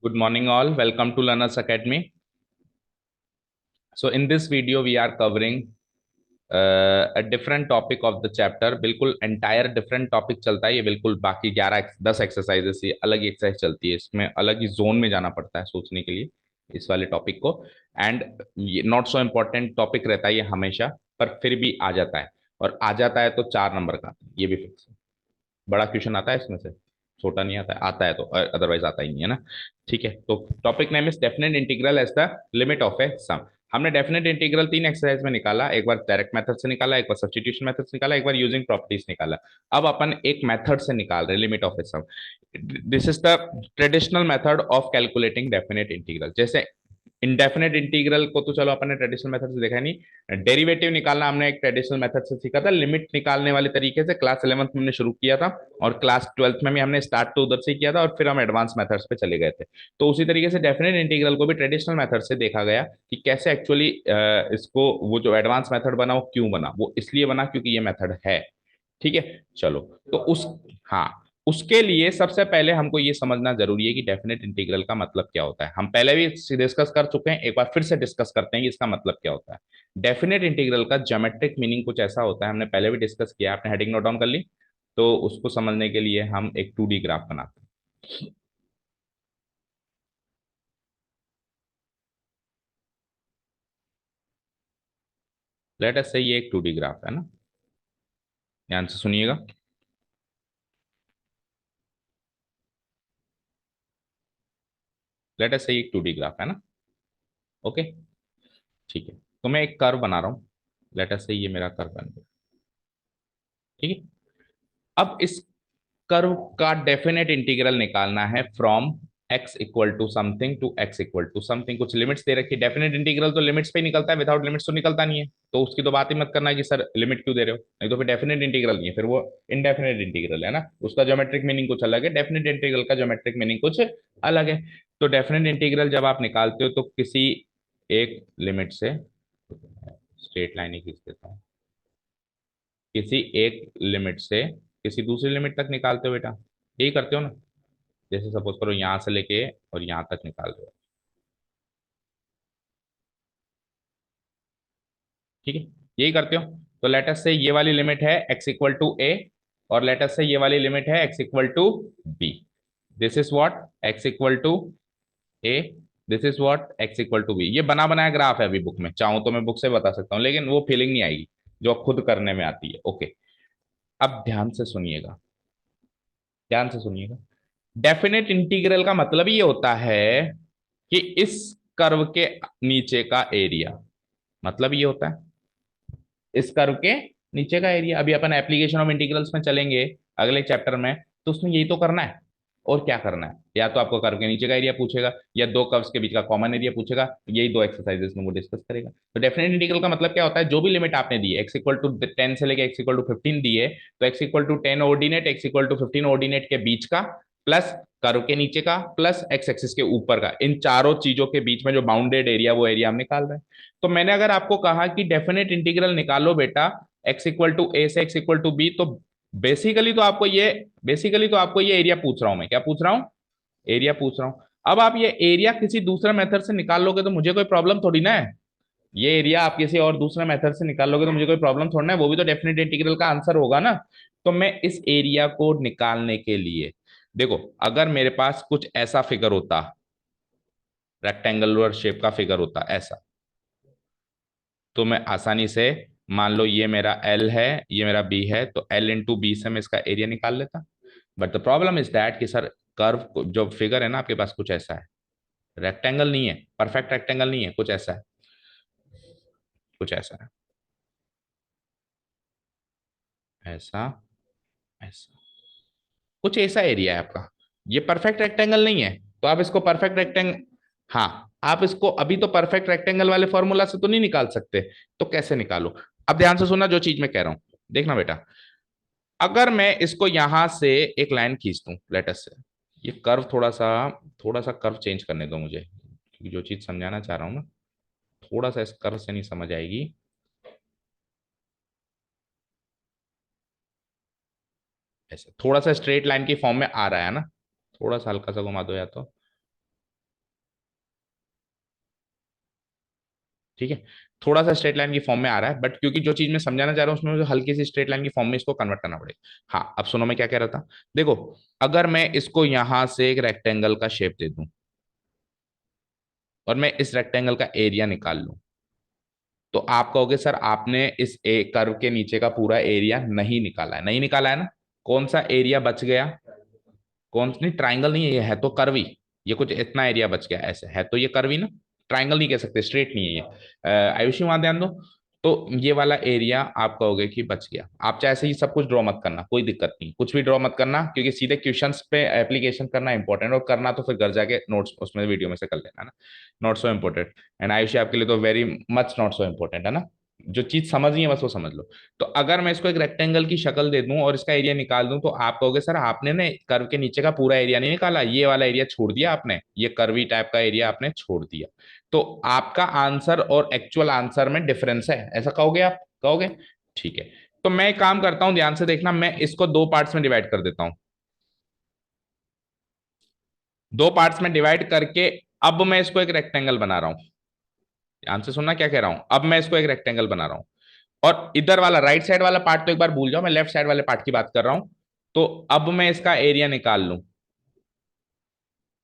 Good morning all. Welcome to Learners Academy. So in this video we are covering a different topic of the chapter. बिल्कुल entire different topic चलता है ये बिल्कुल बाकी 11 10 exercises ये अलग exercise चलती है इसमें अलग ही zone में जाना पड़ता है सोचने के लिए इस वाले टॉपिक को and not so important topic रहता है ये हमेशा पर फिर भी आ जाता है और आ जाता है तो 4 नंबर का ये भी फिक्स है बड़ा क्वेश्चन आता है इसमें से छोटा नहीं आता है तो अदरवाइज आता ही नहीं है ना ठीक है तो topic name is definite integral as the limit of a sum हमने डेफिनेट इंटीग्रल 3 एक्सरसाइज में निकाला एक बार डायरेक्ट मेथड से निकाला एक बार सब्स्टिट्यूशन मेथड से निकाला एक बार यूजिंग प्रॉपर्टीज निकाला अब अपन एक मेथड से निकाल रहे limit of a sum this is the traditional method of calculating definite integral जैसे इंडेफिनेट इंटीग्रल को तो चलो अपन ने ट्रेडिशनल मेथड से देखा नहीं डेरिवेटिव निकालना हमने एक ट्रेडिशनल मेथड से सीखा था लिमिट निकालने वाले तरीके से क्लास 11th में हमने शुरू किया था और क्लास 12th में भी हमने स्टार्ट तो उधर से किया था और फिर हम एडवांस मेथड्स पे चले गए थे तो उसी तरीके से डेफिनेट इंटीग्रल को भी ट्रेडिशनल मेथड से देखा गया कि कैसे एक्चुअली इसको वो जो एडवांस मेथड बना वो क्यों बना वो इसलिए बना क्योंकि ये मेथड है ठीक है चलो तो उस हाँ उसके लिए सबसे पहले हमको ये समझना जरूरी है कि डेफिनेट इंटीग्रल का मतलब क्या होता है हम पहले भी डिस्कस कर चुके हैं एक बार फिर से डिस्कस करते हैं कि इसका मतलब क्या होता है डेफिनेट इंटीग्रल का ज्योमेट्रिक मीनिंग कुछ ऐसा होता है हमने पहले भी डिस्कस किया आपने हेडिंग नोट डाउन कर ली तो उसको समझने के लिए हम एक 2D ग्राफ बनाते हैं लेट अस से ये एक 2D ग्राफ है ना ध्यान से सुनिएगा लेट अस से एक 2D ग्राफ है ना ओके ठीक है तो मैं एक कर्व बना रहा हूँ लेट अस से ये मेरा कर्व बन गया ठीक है अब इस कर्व का डेफिनेट इंटीग्रल निकालना है from x equal to something to x equal to something कुछ लिमिट्स दे रखी है डेफिनेट इंटीग्रल तो लिमिट्स पे ही निकलता है विदाउट लिमिट्स तो निकलता नहीं है तो उसकी तो बात ही मत करना है कि सर लिमिट क्यों दे रहे हो नहीं तो फिर डेफिनेट इंटीग्रल नहीं है फिर वो इनडेफिनेट इंटीग्रल है ना उसका ज्योमेट्रिक मीनिंग कुछ अलग है डेफिनेट इंटीग्रल का ज्योमेट्रिक मीनिंग कुछ अलग है तो डेफिनेट इंटीग्रल जब आप निकालते हो तो किसी एक लिमिट से स्ट्रेट लाइन ही खींच देता हूँ किसी एक लिमिट से किसी दूसरी लिमिट तक निकालते हो बेटा यही करते हो ना जैसे सपोज करो यहां से लेके और यहां तक निकाल रहे हो ठीक है यही करते हो तो लेटस से ये वाली लिमिट है x इक्वल टू ए और लेटस से ये वाली लिमिट है x equal to B this is what x equal to A this is what x equal to B ये बना बनाया ग्राफ है अभी बुक में चाहूं तो मैं बुक से बता सकता हूँ लेकिन वो फीलिंग नहीं आएगी जो खुद करने में आती है ओके अब ध्यान से सुनिएगा डेफिनेट इंटीग्रल का मतलब ये होता है कि इस कर्व के नीचे का एरिया मतलब ये होता है इस कर्व के नीचे का एरिया अभी अपन एप्लीकेशन ऑफ इंटीग्रल्स में चलेंगे अगले चैप्टर में तो उसमें यही तो करना है और क्या करना है या तो आपको कर्व के नीचे का एरिया पूछेगा या दो कर्व्स के बीच का कॉमन एरिया पूछेगा यही दो एक्सरसाइजेस में वो डिस्कस करेगा तो डेफिनेट इंटीग्रल का मतलब क्या होता है जो भी लिमिट आपने दी है एक्स इक्वल टू 10 से लेके एक्स इक्वल टू 15 दी है तो X equal to 10 ordinate X equal to 15 ordinate के बीच का प्लस कर्व के नीचे का प्लस एक्स एक्सिस के ऊपर का इन चारों चीजों के बीच में जो बाउंडेड एरिया वो एरिया हम निकाल रहे हैं तो मैंने अगर आपको कहा कि डेफिनेट इंटीग्रल निकालो बेटा एक्स इक्वल टू ए से एक्स इक्वल टू बी तो बेसिकली तो आपको ये एरिया पूछ रहा हूं मैं क्या पूछ रहा हूं एरिया पूछ रहा हूं अब आप ये एरिया किसी दूसरे मेथड से निकाल लोगे तो मुझे कोई प्रॉब्लम थोड़ी ना है ये एरिया आप किसी और दूसरे मेथड से निकाल लोगे तो मुझे कोई प्रॉब्लम थोड़ा ना है वो भी तो डेफिनेट इंटीग्रल का आंसर होगा ना तो मैं इस एरिया को निकालने के लिए देखो अगर मेरे पास कुछ ऐसा फिगर होता रेक्टेंगुलर शेप का फिगर होता ऐसा तो मैं आसानी से मान लो ये मेरा एल है ये मेरा बी है तो एल इंटू बी से मैं इसका एरिया निकाल लेता but the problem is that कि सर कर्व जो फिगर है ना आपके पास कुछ ऐसा है रेक्टेंगल नहीं है परफेक्ट रेक्टेंगल नहीं है कुछ ऐसा है कुछ ऐसा है ऐसा ऐसा कुछ ऐसा एरिया है आपका ये परफेक्ट रेक्टेंगल नहीं है तो आप इसको परफेक्ट रेक्टेंगल हाँ आप इसको अभी तो परफेक्ट रेक्टेंगल वाले फॉर्मूला से तो नहीं निकाल सकते तो कैसे निकालो अब ध्यान से सुनना जो चीज मैं कह रहा हूं देखना बेटा अगर मैं इसको यहां से एक लाइन खींच दूं लेटस से ये कर्व थोड़ा सा कर्व चेंज करने दो मुझे क्योंकि जो चीज समझाना चाह रहा हूं ना थोड़ा सा इस कर्व से नहीं समझ आएगी ऐसे थोड़ा सा स्ट्रेट लाइन की फॉर्म में आ रहा है ना थोड़ा सा हल्का सा घुमा दो या तो ठीक है, थोड़ा सा स्ट्रेट लाइन की फॉर्म में आ रहा है, बट क्योंकि जो चीज मैं समझाना चाह रहा हूँ उसमें मुझे हल्की सी स्ट्रेट लाइन की फॉर्म में इसको कन्वर्ट करना पड़ेगा। हाँ, अब सुनो मैं क्या कह रहा था। देखो, अगर मैं इसको यहां से एक रेक्टेंगल का शेप दे दूं और मैं इस रेक्टेंगल का एरिया निकाल लूं, तो आप कहोगे सर आपने इस कर्व के नीचे का पूरा एरिया नहीं निकाला है। नहीं निकाला है ना? कौन सा एरिया बच गया? कौन, नहीं ट्राइंगल नहीं है, ये है तो कर्व ही। ये कुछ इतना एरिया बच गया, ऐसे है तो ये कर्व ही ना, ट्राइंगल नहीं कह सकते, स्ट्रेट नहीं है ये। आयुषी वहां ध्यान दो। तो ये वाला एरिया आप कहोगे कि बच गया। आप चाहे से ही सब कुछ ड्रॉ मत करना, कोई दिक्कत नहीं, कुछ भी ड्रॉ मत करना, क्योंकि सीधे क्वेश्चंस पे एप्लीकेशन करना इंपॉर्टेंट, और करना तो फिर घर जाके नोट्स उसमें वीडियो में से कर लेना ना। Not so important. And Ayushi आपके लिए तो very much not so important है ना। जो चीज समझनी है बस वो समझ लो। तो अगर मैं इसको एक रेक्टेंगल की शक्ल दे दूं और इसका एरिया निकाल दूं, तो आप कहोगे सर आपने ने कर्व के नीचे का पूरा एरिया नहीं निकाला, ये वाला एरिया छोड़ दिया आपने, ये कर्वी टाइप का एरिया आपने छोड़ दिया। तो आपका आंसर और एक्चुअल आंसर में डिफरेंस है, ऐसा कहोगे आप? कहोगे? ठीक है। तो मैं एक काम करता हूं, ध्यान से देखना, मैं इसको दो पार्ट्स में डिवाइड कर देता हूं। दो पार्ट्स में डिवाइड करके अब मैं इसको एक रेक्टेंगल बना रहा हूं। ध्यान से सुनना क्या कह रहा हूं, अब मैं इसको एक रेक्टेंगल बना रहा हूं। और इधर वाला राइट साइड वाला पार्ट तो एक बार भूल जाओ, मैं लेफ्ट साइड वाले पार्ट की बात कर रहा हूं। तो अब मैं इसका एरिया निकाल लूं,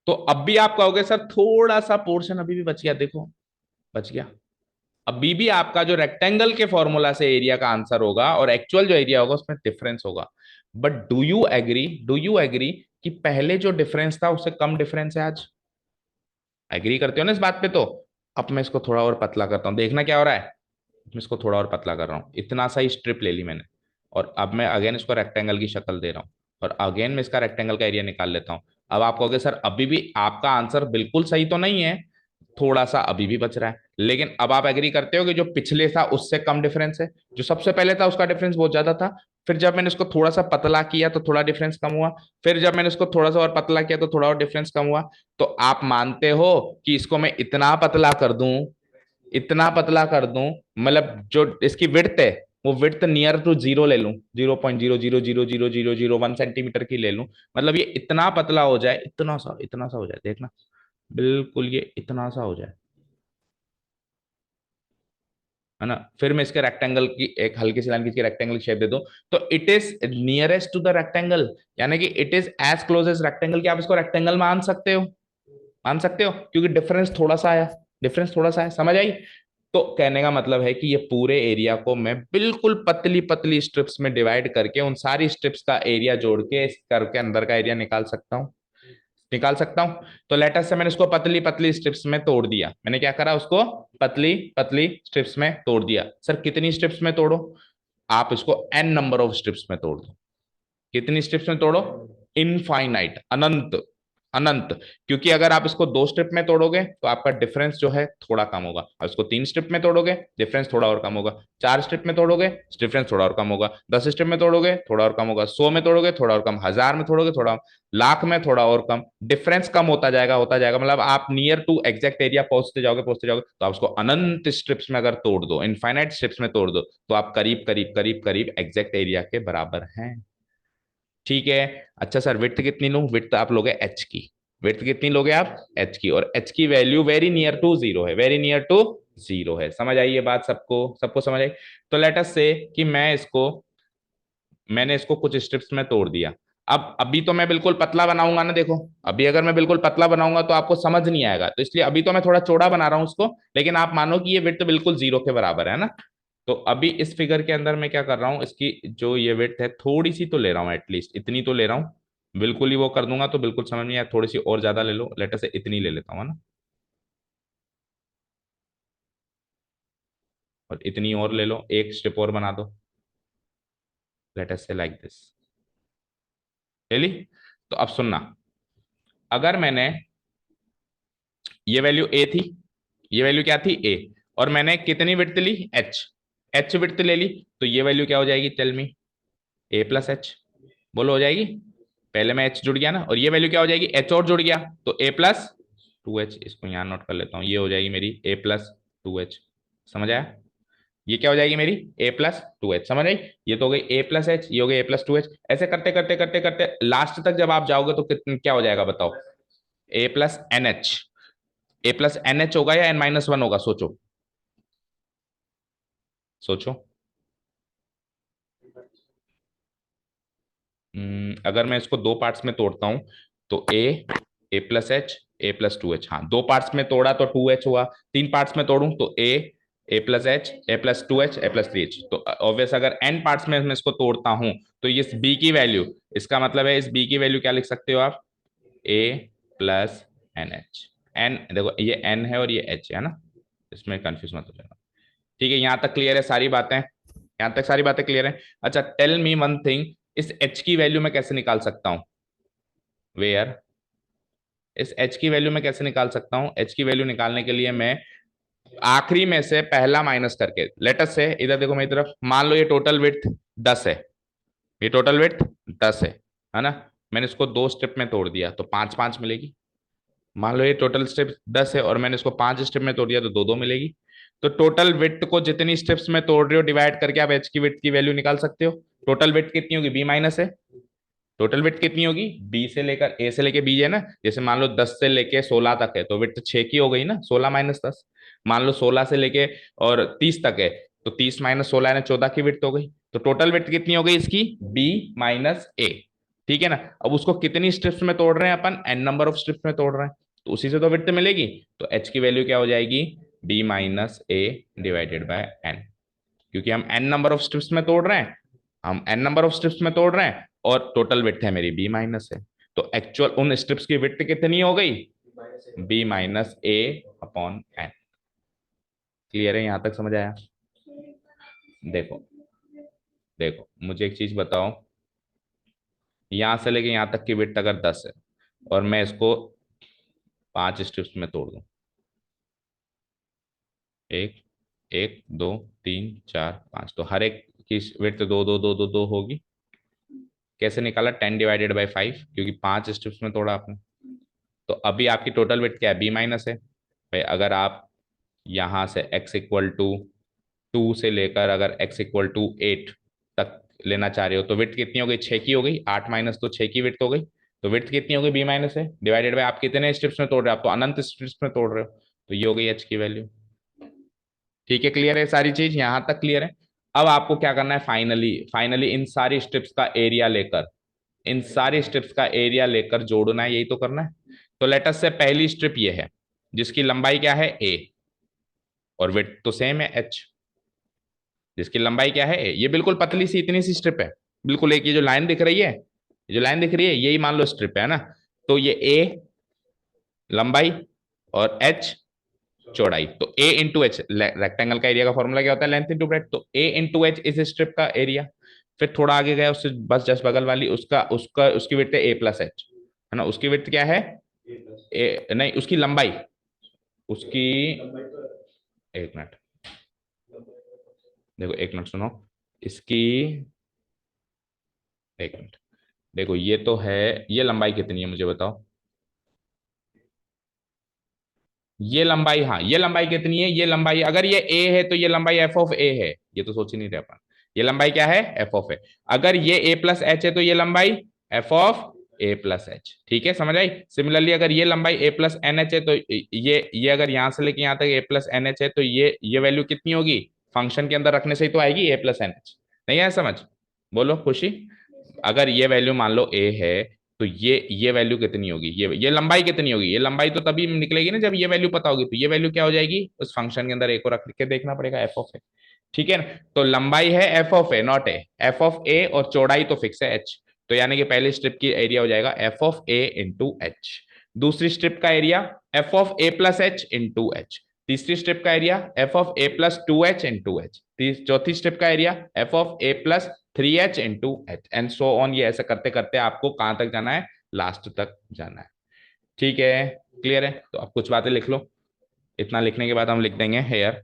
तो अब भी आप कहोगे सर थोड़ा सा पोर्शन अभी भी बच गया, देखो बच गया। अभी भी आपका जो रेक्टेंगल के फॉर्मूला से एरिया का आंसर होगा और एक्चुअल जो एरिया होगा उसमें डिफरेंस होगा। बट डू यू एग्री कि पहले जो डिफरेंस था उससे कम डिफरेंस है आज? एग्री करते हो ना इस बात पे? तो अब मैं इसको थोड़ा और पतला करता हूं, देखना क्या हो रहा है। मैं इसको थोड़ा और पतला कर रहा हूँ, इतना सा ही स्ट्रिप ले ली मैंने, और अब मैं अगेन इसको रेक्टेंगल की शक्ल दे रहा हूँ, और अगेन मैं इसका रेक्टेंगल का एरिया निकाल लेता हूँ। अब आप कहोगे सर अभी भी आपका आंसर बिल्कुल सही तो नहीं है, थोड़ा सा अभी भी बच रहा है, लेकिन अब आप एग्री करते हो कि जो पिछले था उससे कम डिफरेंस है, जो सबसे पहले था उसका डिफरेंस बहुत ज्यादा था, फिर जब मैंने इसको थोड़ा सा पतला किया तो थोड़ा डिफरेंस कम हुआ, फिर जब मैंने इसको थोड़ा सा और पतला किया तो थोड़ा और डिफरेंस कम हुआ। तो आप मानते हो कि इसको मैं इतना पतला कर दूं, इतना पतला कर दूं, मतलब जो इसकी विड्थ है वो विड्थ नियर टू जीरो ले लूं, 0.0000001 सेंटीमीटर की ले लूं, मतलब ये इतना पतला हो जाए, इतना सा हो जाए, देखना बिल्कुल ये इतना सा हो जाए, है ना। फिर मैं इसके रेक्टेंगल की एक हल्की सी लाइन खींच के रेक्टेंगल की शेप दे दूं, तो it is nearest to the rectangle, यानी कि it is as close as rectangle, कि आप इसको रेक्टेंगल मान सकते हो, मान सकते हो, क्योंकि डिफरेंस थोड़ा सा आया, डिफरेंस थोड़ा सा है, समझ आई? तो कहने का मतलब है कि ये पूरे एरिया को मैं बिल्कुल पतली पतली स्ट्रिप्स में डिवाइड करके उन सारी स्ट्रिप्स का एरिया जोड़ के इस कर्व के अंदर का एरिया निकाल सकता हूं, निकाल सकता हूं। तो लेटर से मैंने इसको पतली पतली स्ट्रिप्स में तोड़ दिया, मैंने क्या करा, उसको पतली पतली स्ट्रिप्स में तोड़ दिया। सर कितनी स्ट्रिप्स में तोड़ो? आप इसको एन नंबर ऑफ स्ट्रिप्स में तोड़ दो। कितनी स्ट्रिप्स में तोड़ो? इनफाइनाइट, अनंत, अनंत। क्योंकि अगर आप इसको दो स्ट्रिप में तोड़ोगे तो आपका डिफरेंस जो है थोड़ा कम होगा, और इसको तीन स्ट्रिप में तोड़ोगे डिफरेंस थोड़ा और कम होगा, चार स्ट्रिप में तोड़ोगे डिफरेंस थोड़ा और कम होगा, 10 स्ट्रिप में तोड़ोगे थोड़ा और कम होगा, 100 में तोड़ोगे थोड़ा और कम, 1000 में तोड़ोगे थोड़ा, लाख में थोड़ा और कम, डिफरेंस कम होता जाएगा, होता जाएगा, मतलब आप नियर टू एग्जैक्ट एरिया पहुंचते जाओगे, पहुंचते जाओगे। तो आप उसको अनंत स्ट्रिप्स में अगर तोड़ दो, इनफाइनाइट स्ट्रिप्स में तोड़ दो, तो आप करीब करीब करीब करीब एग्जैक्ट एरिया के बराबर हैं। ठीक है। अच्छा सर विड्थ कितनी लूं? विड्थ आप लोगे एच की, विड्थ कितनी लोगे आप? एच की, और एच की value very near to zero है, वेरी नियर टू जीरो है। समझ आई ये बात सबको? सबको समझ आई? तो लेट अस से कि मैंने इसको कुछ स्ट्रिप्स में तोड़ दिया। अब अभी तो मैं बिल्कुल पतला बनाऊंगा ना, देखो अभी अगर मैं बिल्कुल पतला बनाऊंगा तो आपको समझ नहीं आएगा, तो इसलिए अभी तो मैं थोड़ा चौड़ा बना रहा हूं उसको, लेकिन आप मानो कि ये विड्थ बिल्कुल जीरो के बराबर है ना। तो अभी इस फिगर के अंदर मैं क्या कर रहा हूँ, इसकी जो ये विड्थ है थोड़ी सी तो ले रहा हूँ, एटलीस्ट इतनी तो ले रहा हूँ, बिल्कुल ही वो कर दूंगा तो बिल्कुल समझ नहीं आया, थोड़ी सी और ज्यादा ले लो, लेटर से इतनी ले लेता हूँ, है ना, और इतनी और ले लो, एक स्ट्रिप और बना दो, लेटर से लाइक दिस, ले ली। तो अब सुनना, अगर मैंने, ये वैल्यू ए थी, ये वैल्यू क्या थी? ए, और मैंने कितनी विड्थ ली? एच, एच विड्थ ले ली, तो ये वैल्यू क्या हो जाएगी? Tell me. A plus h, बोलो हो जाएगी। पहले में एच जुड़ गया ना, और ये वैल्यू क्या हो जाएगी? एच और जुड़ गया, तो ए प्लस टू एच, इसको यहाँ नोट कर लेता हूँ, ये हो जाएगी मेरी ए प्लस टू एच। समझ आया? ये क्या हो जाएगी मेरी? ए प्लस टू एच, समझ आई? ये तो हो गई ए प्लस एच, ये हो गई ए प्लस टू एच, ऐसे करते करते करते करते लास्ट तक जब आप जाओगे तो कितने क्या हो जाएगा बताओ? ए plus N H, a plus N H होगा या एन माइनस वन होगा, सोचो। सोचो। अगर मैं इसको दो पार्ट्स में तोड़ता हूं तो a plus H, a plus two H. हाँ, दो पार्ट्स में तोड़ा तो टू एच हुआ। तीन पार्ट्स में तोड़ूं तो a plus H, a plus two h, a plus three H. तो ऑब्वियस अगर एन पार्ट्स में मैं इसको तोड़ता हूं तो ये बी की वैल्यू, इसका मतलब है इस बी की वैल्यू क्या लिख सकते हो आप, ए प्लस एन एच। एन देखो ये एन है और ये एच है ना, इसमें कंफ्यूज मत हो जाना। ठीक है, यहां तक क्लियर है सारी बातें, यहां तक सारी बातें क्लियर है। अच्छा टेल मी वन थिंग, इस एच की वैल्यू मैं कैसे निकाल सकता हूं, वेयर, इस एच की वैल्यू मैं कैसे निकाल सकता हूं। एच की वैल्यू निकालने के लिए मैं आखिरी में से पहला माइनस करके, लेटस से इधर देखो मेरी तरफ, मान लो ये टोटल विड्थ 10 है, ये टोटल विड्थ 10 है ना। मैंने इसको दो स्टेप में तोड़ दिया तो पांच पांच मिलेगी। मान लो ये टोटल स्टेप 10 है और मैंने इसको पांच स्टेप में तोड़ दिया तो दो दो मिलेगी। तो टोटल विड्थ को जितनी स्टेप्स में तोड़ रहे हो डिवाइड करके आप एच की विड्थ की वैल्यू निकाल सकते हो। टोटल विड्थ कितनी होगी, बी माइनस है, टोटल विड्थ कितनी होगी, बी से लेकर ए से लेकर बी है ना। जैसे मान लो 10 से लेके 16 तक है तो विड्थ 6 की हो गई ना, 16 माइनस 10। मान लो 16 से लेके और 30 तक है तो 30 माइनस 16 यानी 14 की विड्थ हो गई। तो टोटल विड्थ कितनी हो गई इसकी, बी माइनस ए। ठीक है ना। अब उसको कितनी स्ट्रिप्स में तोड़ रहे हैं अपन, एन नंबर ऑफ स्ट्रिप्स में तोड़ रहे हैं, तो उसी से तो विड्थ मिलेगी। तो एच की वैल्यू क्या हो जाएगी, B minus A divided by N, क्योंकि हम एन नंबर ऑफ स्ट्रिप्स में तोड़ रहे हैं, हम एन नंबर ऑफ स्ट्रिप्स में तोड़ रहे हैं और टोटल विड्थ है मेरी बी माइनस है। तो एक्चुअल उन स्ट्रिप्स की विड्थ कितनी हो गई, बी माइनस ए अपॉन एन। क्लियर है, यहां तक समझ आया। देखो, देखो मुझे एक चीज बताओ, यहां से लेके यहां तक की विड्थ अगर 10 है और मैं इसको पांच स्ट्रिप्स में तोड़ दूं, एक, एक दो तीन चार पांच, तो हर एक की विड्थ दो दो दो दो दो होगी। कैसे निकाला, 10 डिवाइडेड बाई 5, क्योंकि पांच स्ट्रिप्स में तोड़ा आपने। तो अभी आपकी टोटल विड्थ क्या है, बी माइनस है। भाई अगर आप यहां से x इक्वल टू 2 से लेकर अगर x इक्वल टू 8 तक लेना चाह रहे हो तो विड्थ कितनी हो गई, 6 की हो गई। 8 माइनस तो 6 की विड्थ हो गई। तो विड्थ कितनी हो गई, बी माइनस है डिवाइडेड बाय आप कितने स्ट्रिप्स में तोड़ रहे हो, आप तो अनंत स्ट्रिप्स में तोड़ रहे हो, तो ये हो गई एच की वैल्यू। ठीक है, क्लियर है सारी चीज, यहां तक क्लियर है। अब आपको क्या करना है, फाइनली फाइनली इन सारी स्ट्रिप्स का एरिया लेकर, इन सारी स्ट्रिप्स का एरिया लेकर जोड़ना है, यही तो करना है। तो लेटस से पहली स्ट्रिप ये है जिसकी लंबाई क्या है ए और विड्थ तो सेम है एच, जिसकी लंबाई क्या है ए। ये बिल्कुल पतली सी इतनी सी स्ट्रिप है, बिल्कुल एक ये जो लाइन दिख रही है, ये जो लाइन दिख रही है यही मान लो स्ट्रिप है ना। तो ये ए लंबाई और एच चौड़ाई, तो ए इंटू एच, रेक्टेंगल का एरिया का फॉर्मूला क्या होता है, लेंथ इंटू ब्रेड्थ। तो ए इंटू एच इस स्ट्रिप का एरिया। फिर थोड़ा आगे गया उससे बस जस्ट बगल वाली, उसका उसका उसकी विड्थ है ए प्लस एच, है ना। उसकी विड्थ क्या है, ए नहीं उसकी लंबाई, उसकी, एक मिनट देखो, एक मिनट सुनो इसकी, एक मिनट देखो, ये तो है, ये लंबाई कितनी है मुझे बताओ, ये लंबाई, हाँ ये लंबाई कितनी है, ये लंबाई अगर ये ए है तो ये लंबाई एफ ऑफ ए है, ये तो सोच ही नहीं रहे अपन। ये लंबाई क्या है, एफ ऑफ ए। अगर ये ए प्लस एच है तो ये लंबाई F of A plus H. ठीक है, समझ आई। सिमिलरली अगर ये लंबाई ए प्लस एन एच है तो ये अगर यहां से लेके यहां तक ए प्लस एन एच है तो ये वैल्यू कितनी होगी, फंक्शन के अंदर रखने से ही तो आएगी, ए प्लस एन एच। नहीं आया समझ, बोलो खुशी। अगर ये वैल्यू मान लो ए है तो ये वैल्यू कितनी होगी, ये लंबाई कितनी होगी, ये लंबाई तो तभी निकलेगी ना जब ये वैल्यू पता होगी। तो ये वैल्यू क्या हो जाएगी, उस फंक्शन के अंदर ए को रख के देखना पड़ेगा, एफ ऑफ ए। ठीक है ना। तो लंबाई है f of a naught a, f of a और चौड़ाई तो फिक्स है एच। तो यानी कि पहली स्ट्रिप की एरिया हो जाएगा f of A into H, दूसरी स्ट्रिप का area F of A plus H into H, तीसरी स्ट्रिप का area F of A plus two h into H, चौथी स्ट्रिप का area F of A plus three H into H, and so on. ये ऐसे करते करते आपको कहां तक जाना है, लास्ट तक जाना है। ठीक है, क्लियर है। तो आप कुछ बातें लिख लो, इतना लिखने के बाद हम लिख देंगे here,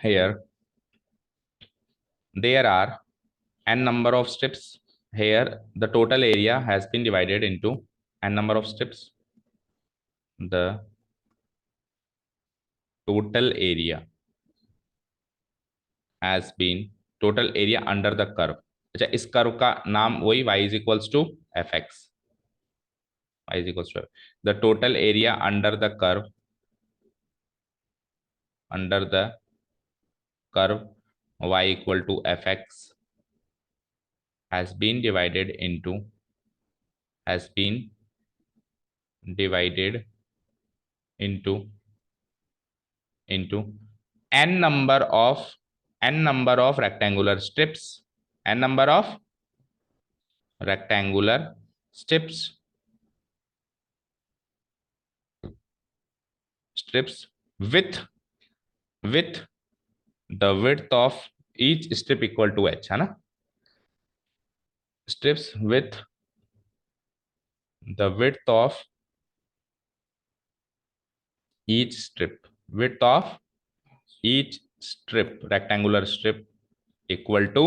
here there are n number of strips, here the total area has been divided into n number of strips, the total area has been, total area under the curve। अच्छा, इस कर्व का नाम वही y is equals to fx, y is equals to the total area under the curve, under the curve y equal to fx has been divided into into n number of rectangular strips, n number of rectangular strips with the width of each strip equal to h, है ना, strips with the width of each strip rectangular strip equal to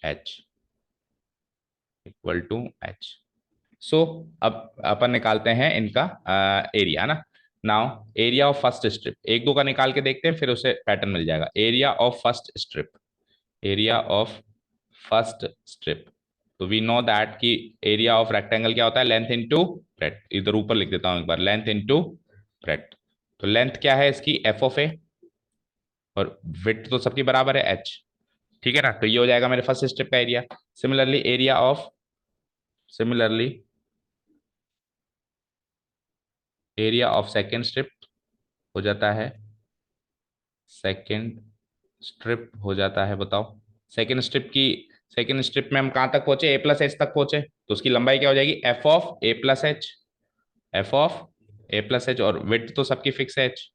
h, सो अब अपन निकालते हैं इनका area ना। Now area of first strip, एक दो का निकाल के देखते हैं, फिर उसे पैटर्न मिल जाएगा। एरिया ऑफ फर्स्ट स्ट्रिप तो वी नो दैट कि एरिया ऑफ रेक्टेंगल क्या होता है, लेंथ इनटू ब्रेड्थ। इधर ऊपर लिख देता हूं एक बार, लेंथ इनटू ब्रेड्थ। तो लेंथ क्या है इसकी, एफ ऑफ ए, और विड्थ तो सबकी बराबर है एच, ठीक है ना। तो ये हो जाएगा मेरे फर्स्ट स्ट्रिप का area. Similarly area of second strip हो जाता है, बताओ सेकेंड स्ट्रिप में हम कहां तक पहुंचे, ए प्लस एच तक पहुंचे, तो उसकी लंबाई क्या हो जाएगी, F of A plus H, और विड्थ तो सबकी फिक्स है एच,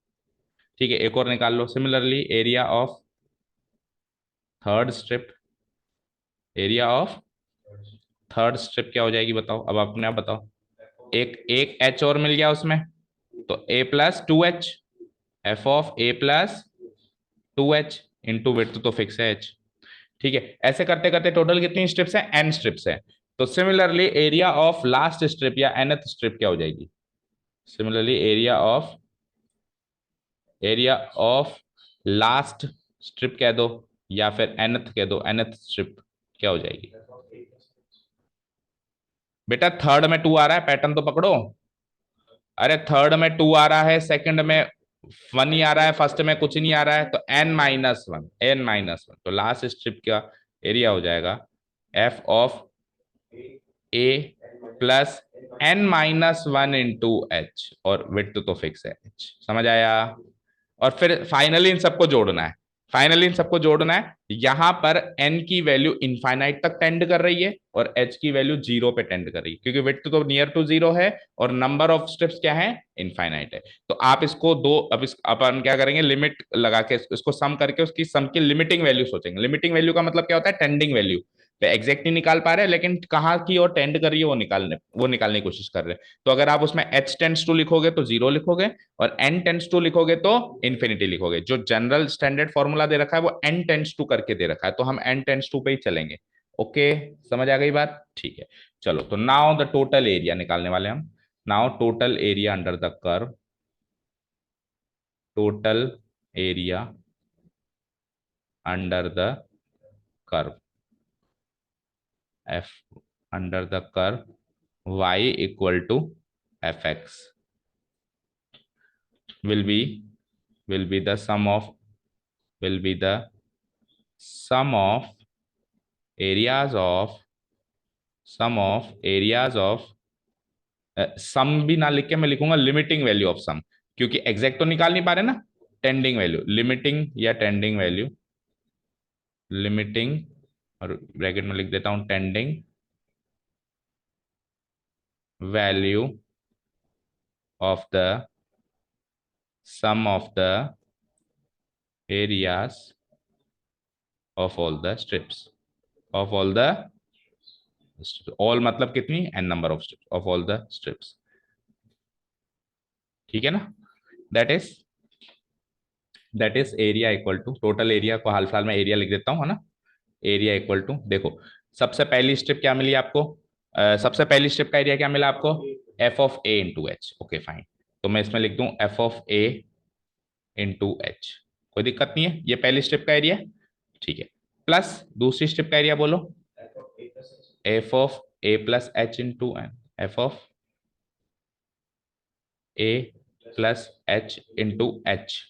ठीक है। एक और निकाल लो। Similarly area of third strip क्या हो जाएगी, बताओ अब अपने आप बताओ। एक एच और मिल गया उसमें, तो a plus two h, f of A plus two h into width तो फिक्स है एच, ठीक है। ऐसे करते करते टोटल कितनी स्ट्रिप्स है, एन स्ट्रिप्स है। तो similarly area of last strip या एनथ स्ट्रिप क्या हो जाएगी, similarly area of last strip कह दो या फिर एनथ कह दो, एनथ स्ट्रिप क्या हो जाएगी। बेटा थर्ड में टू आ रहा है, पैटर्न तो पकड़ो। अरे थर्ड में टू आ रहा है, सेकंड में वन ही आ रहा है, फर्स्ट में कुछ नहीं आ रहा है, तो n-1 तो लास्ट स्ट्रिप का एरिया हो जाएगा f of A plus n-1 into H, और विड्थ तो फिक्स है एच, समझ आया। और फिर फाइनली इन सबको जोड़ना है। यहां पर n की वैल्यू इनफाइनाइट तक टेंड कर रही है और h की वैल्यू जीरो पे टेंड कर रही है, क्योंकि विड्थ तो नियर टू जीरो है और नंबर ऑफ स्टेप्स क्या है, इनफाइनाइट है। तो आप इसको अपन क्या करेंगे, लिमिट लगा के इसको सम करके उसकी सम की लिमिटिंग वैल्यू सोचेंगे। लिमिटिंग वैल्यू का मतलब क्या होता है, टेंडिंग वैल्यू। एग्जैक्ट नहीं निकाल पा रहे, लेकिन कहाँ की ओर टेंड कर रही है वो निकालने की कोशिश कर रहे हैं। तो अगर आप उसमें h टेंड्स टू लिखोगे तो जीरो लिखोगे, और n टेंड्स टू लिखोगे तो इन्फिनिटी लिखोगे। जो जनरल स्टैंडर्ड फॉर्मूला दे रखा है वो n टेंड्स टू करके दे रखा है, तो हम n टेंड्स टू पे ही चलेंगे। ओके, समझ आ गई बात, ठीक है। चलो, तो नाउ द टोटल एरिया निकालने वाले हम। Now total area under the curve, total area under the curve f under the curve y equal to fx will be the sum of areas of सम भी ना लिख के मैं लिखूंगा लिमिटिंग वैल्यू ऑफ सम, क्योंकि एग्जैक्ट तो निकाल नहीं पा रहे ना। टेंडिंग वैल्यू, लिमिटिंग, और ब्रैकेट में लिख देता हूं tending value of the sum of the areas of all the strips, of all the all मतलब कितनी, n number of strips of all the strips, ठीक है ना। That is area equal to, total area को हाल फिलहाल में area लिख देता हूं, है ना। एरिया इक्वल टू, देखो सबसे पहली स्ट्रिप क्या मिली आपको, सबसे पहली स्ट्रिप का एरिया क्या मिला आपको, F of A into H. Okay fine, तो मैं इसमें लिख दूं F of A into H, कोई दिक्कत नहीं है, ये पहली स्ट्रिप का एरिया, ठीक है। प्लस दूसरी स्ट्रिप का एरिया बोलो, F of A plus H into N, F of A plus H into H,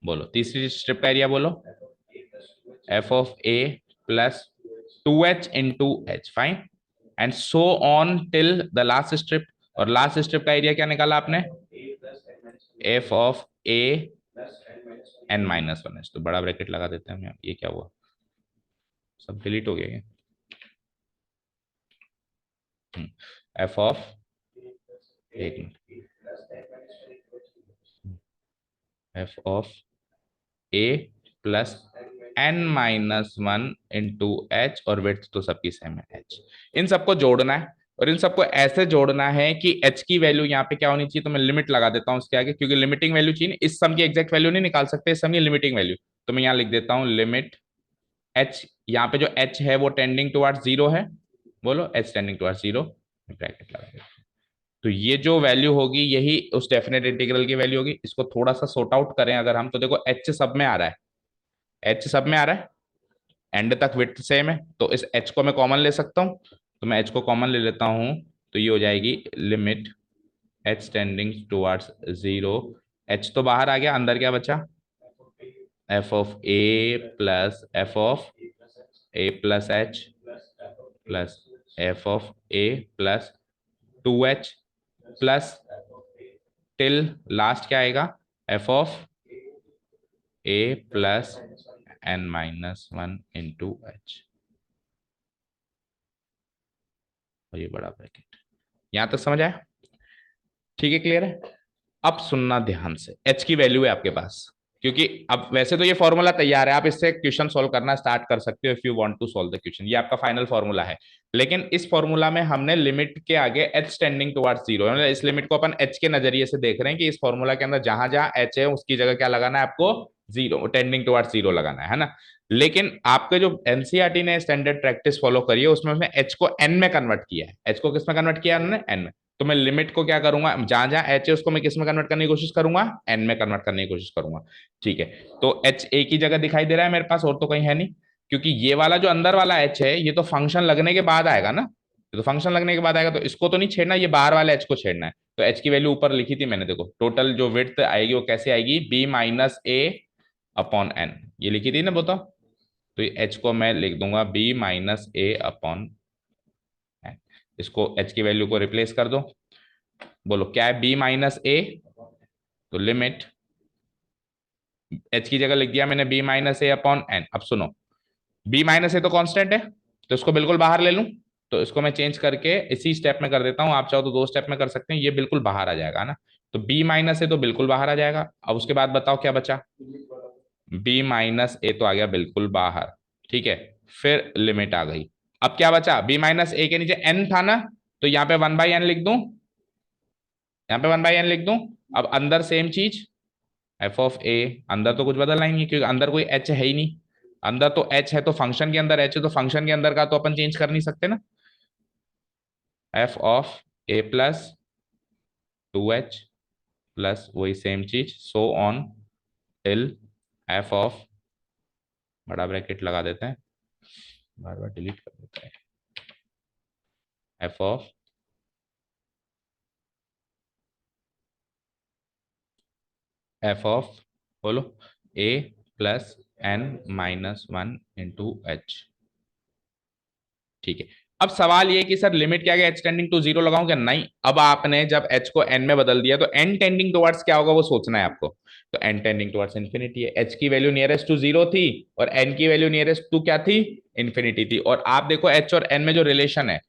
बोलो तीसरी स्ट्रिप का एरिया बोलो, F of A plus 2h into H, fine, and so on till the last strip. और last strip का area क्या निकाला आपने? F of A N minus one H. तो बड़ा ब्रैकेट लगा देते हैं हम, ये क्या हुआ, सब डिलीट हो गया क्या? एफ ऑफ, एक minute, F of A plus N minus one into H, और विड्थ तो सबकी सेम है एच। इन सबको जोड़ना है, और इन सबको ऐसे जोड़ना है कि एच की वैल्यू यहाँ पे क्या होनी चाहिए। तो मैं लिमिट लगा देता हूँ उसके आगे, क्योंकि लिमिटिंग वैल्यू चाहिए, इस सम की एग्जैक्ट वैल्यू नहीं निकाल सकते, इस सम की लिमिटिंग वैल्यू। तो मैं यहाँ लिख देता हूँ लिमिट एच, यहाँ पे जो एच है वो टेंडिंग टुवर्ड्स जीरो है, बोलो H tending towards zero, bracket लगा देते हैं। तो ये जो वैल्यू होगी यही उस डेफिनेट इंटीग्रल की वैल्यू होगी। इसको थोड़ा सा सॉर्ट आउट करें अगर हम, तो देखो एच सब में आ रहा है, एच सब में आ रहा है, एंड तक विड्थ सेम है, तो इस एच को मैं कॉमन ले सकता हूँ। तो मैं एच को कॉमन ले लेता हूँ, तो ये हो जाएगी limit H tending towards zero. H तो बाहर आ गया, अंदर क्या बचा? F of A plus F of A plus H plus F of A plus 2h plus till last क्या आएगा? F of A plus N minus one into H, और ये बड़ा ब्रैकेट। यहां तक समझ आया? ठीक है, क्लियर है? अब सुनना ध्यान से, एच की वैल्यू है आपके पास, क्योंकि अब वैसे तो ये फॉर्मूला तैयार है, आप इससे क्वेश्चन सॉल्व करना स्टार्ट कर सकते हो if you want to solve the question, ये आपका फाइनल फॉर्मूला है। लेकिन इस फॉर्मूला में हमने लिमिट के आगे एच टेंडिंग टुवर्ड्स जीरो, मतलब इस लिमिट को अपन एच के नजरिए से देख रहे हैं कि इस फॉर्मूला के अंदर जहां जहां एच है उसकी जगह क्या लगाना है आपको? जीरो, टेंडिंग टुवर्ड्स जीरो लगाना है ना। लेकिन आपके जो एनसीईआरटी ने स्टैंडर्ड प्रैक्टिस फॉलो करी है उसमें उसने एच को एन में कन्वर्ट किया है। एच को किस में कन्वर्ट किया है उन्होंने? एन में। तो मैं लिमिट को क्या करूंगा, जहां जहां एच है उसको मैं किस में कन्वर्ट करने की कोशिश करूंगा? एन में कन्वर्ट करने की कोशिश करूंगा। ठीक है, तो एच एक ही जगह दिखाई दे रहा है मेरे पास, और तो कहीं है नहीं, क्योंकि ये वाला जो अंदर वाला एच है ये तो फंक्शन लगने के बाद आएगा ना, ये तो फंक्शन लगने के बाद आएगा, तो इसको तो नहीं छेड़ना, ये बाहर वाले एच को छेड़ना है। तो एच की वैल्यू ऊपर लिखी थी मैंने, देखो टोटल जो विड्थ आएगी वो कैसे आएगी? बी माइनस ए अपॉन एन, ये लिखी थी ना, बताओ। तो एच को मैं लिख दूंगा बी माइनस ए अपॉन एन, इसको एच की वैल्यू को रिप्लेस कर दो, बोलो क्या है? बी माइनस ए, तो लिमिट एच की जगह लिख दिया मैंने बी माइनस ए अपॉन एन। अब सुनो, बी माइनस ए तो कांस्टेंट है, तो इसको बिल्कुल बाहर ले लूं, तो इसको मैं चेंज करके इसी स्टेप में कर देता हूं, आप चाहो तो दो स्टेप में कर सकते हैं, ये बिल्कुल बाहर आ जाएगा ना। तो बी माइनस ए तो बिल्कुल बाहर आ जाएगा। अब उसके बाद बताओ क्या बचा? बी माइनस ए तो आ गया बिल्कुल बाहर, ठीक है, फिर लिमिट आ गई। अब क्या बचा? बी माइनस ए के नीचे एन था ना, तो यहाँ पे वन बाई एन लिख दूं, यहाँ पे वन बाई एन लिख दूं। अब अंदर सेम चीज, एफ ऑफ ए, अंदर तो कुछ बदलना ही नहीं क्योंकि अंदर कोई एच है ही नहीं, अंदर तो एच है, तो फंक्शन के अंदर एच है, तो फंक्शन के अंदर का तो अपन चेंज कर नहीं सकते ना। F of A plus 2h plus वही सेम चीज, सो ऑन टिल एफ ऑफ, बड़ा ब्रैकेट लगा देते हैं, बार बार डिलीट कर देते हैं, एफ ऑफ बोलो a plus N minus one into h. ठीक है, अब सवाल ये कि सर लिमिट क्या है, एच टेंडिंग टू जीरो लगाऊं क्या? नहीं, अब आपने जब एच को एन में बदल दिया तो एन टेंडिंग टुवर्ड्स क्या होगा वो सोचना है आपको। तो एन टेंडिंग टुवर्ड्स इन्फिनिटी है, एच की वैल्यू नियरेस्ट टू जीरो थी और एन की वैल्यू नियरेस्ट टू क्या थी? इन्फिनिटी थी। और आप देखो एच और एन में जो रिलेशन है,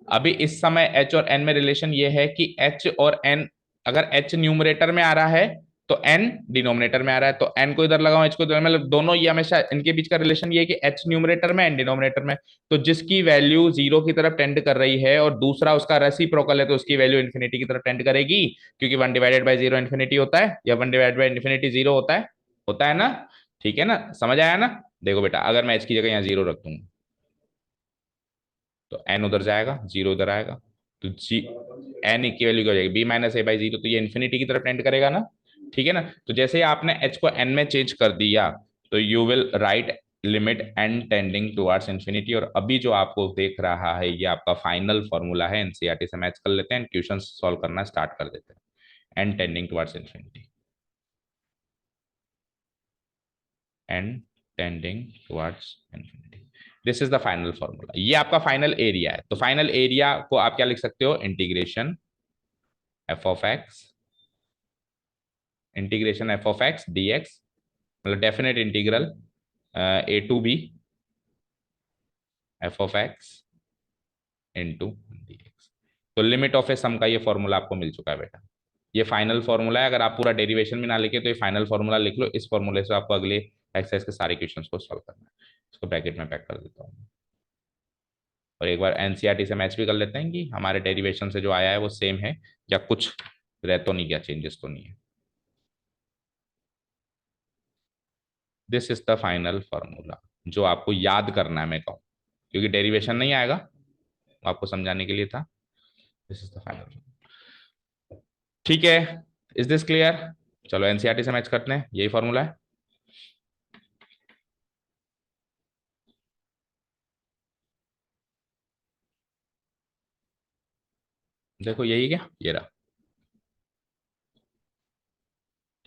अभी इस समय एच और एन में रिलेशन ये है कि एच और एन, अगर एच न्यूमरेटर में आ रहा है तो एन डिनोमिनेटर में आ रहा है, तो एन को इधर लगाओ एच को इधर, मतलब दोनों, ये हमेशा इनके बीच का रिलेशन ये है कि एच न्यूमरेटर में एन डिनोमिनेटर में। तो जिसकी वैल्यू जीरो की तरफ टेंड कर रही है और दूसरा उसका रेसिप्रोकल है तो उसकी वैल्यू इन्फिनिटी की तरफ टेंड करेगी, क्योंकि one divided by zero infinity होता है, या one divided by infinity zero होता है ना। ठीक है ना, समझ आया ना? देखो बेटा, अगर मैं एच की जगह यहाँ जीरो रख दूंगा तो एन उधर जाएगा, जीरो उधर आएगा, तो जी एन की वैल्यू क्या हो जाएगी? B minus A by zero, तो ये इन्फिनिटी की तरफ टेंड करेगा ना। ठीक है ना, तो जैसे ही आपने एच को एन में चेंज कर दिया तो you will write limit N tending towards infinity. और अभी जो आपको देख रहा है ये आपका फाइनल फॉर्मूला है, एनसीईआरटी से मैच कर लेते हैं, क्वेश्चन सॉल्व करना स्टार्ट कर देते हैं। N tending towards infinity, N tending towards infinity. This is the final formula, ये आपका फाइनल एरिया है। तो फाइनल एरिया को आप क्या लिख सकते हो, integration f of x, integration f of x D x, मतलब definite integral a to b f of x into d x. तो लिमिट ऑफ ए सम का ये फॉर्मूला आपको मिल चुका है बेटा, ये फाइनल फॉर्मूला है। अगर आप पूरा डेरिवेशन भी ना लिखे तो ये फाइनल फॉर्मूला लिख लो, इस फॉर्मूले से आपको अगले एक्सरसाइज के सारे क्वेश्चंस को सॉल्व करना है। इसको ब्रैकेट में पैक कर देता हूँ और एक बार एनसीईआरटी से मैच भी कर लेते हैं कि हमारे डेरिवेशन से जो आया है वो सेम है या कुछ रह तो नहीं गया, चेंजेस तो नहीं है। This is the final formula जो आपको याद करना है, मैं कहूँ क्योंकि डेरिवेशन नहीं आएगा, आपको समझाने के लिए था। दिस इज द फाइनल, ठीक है। Is this clear? चलो एनसीईआरटी से मैच करते हैं, यही फॉर्मूला है। देखो यही क्या, ये रहा,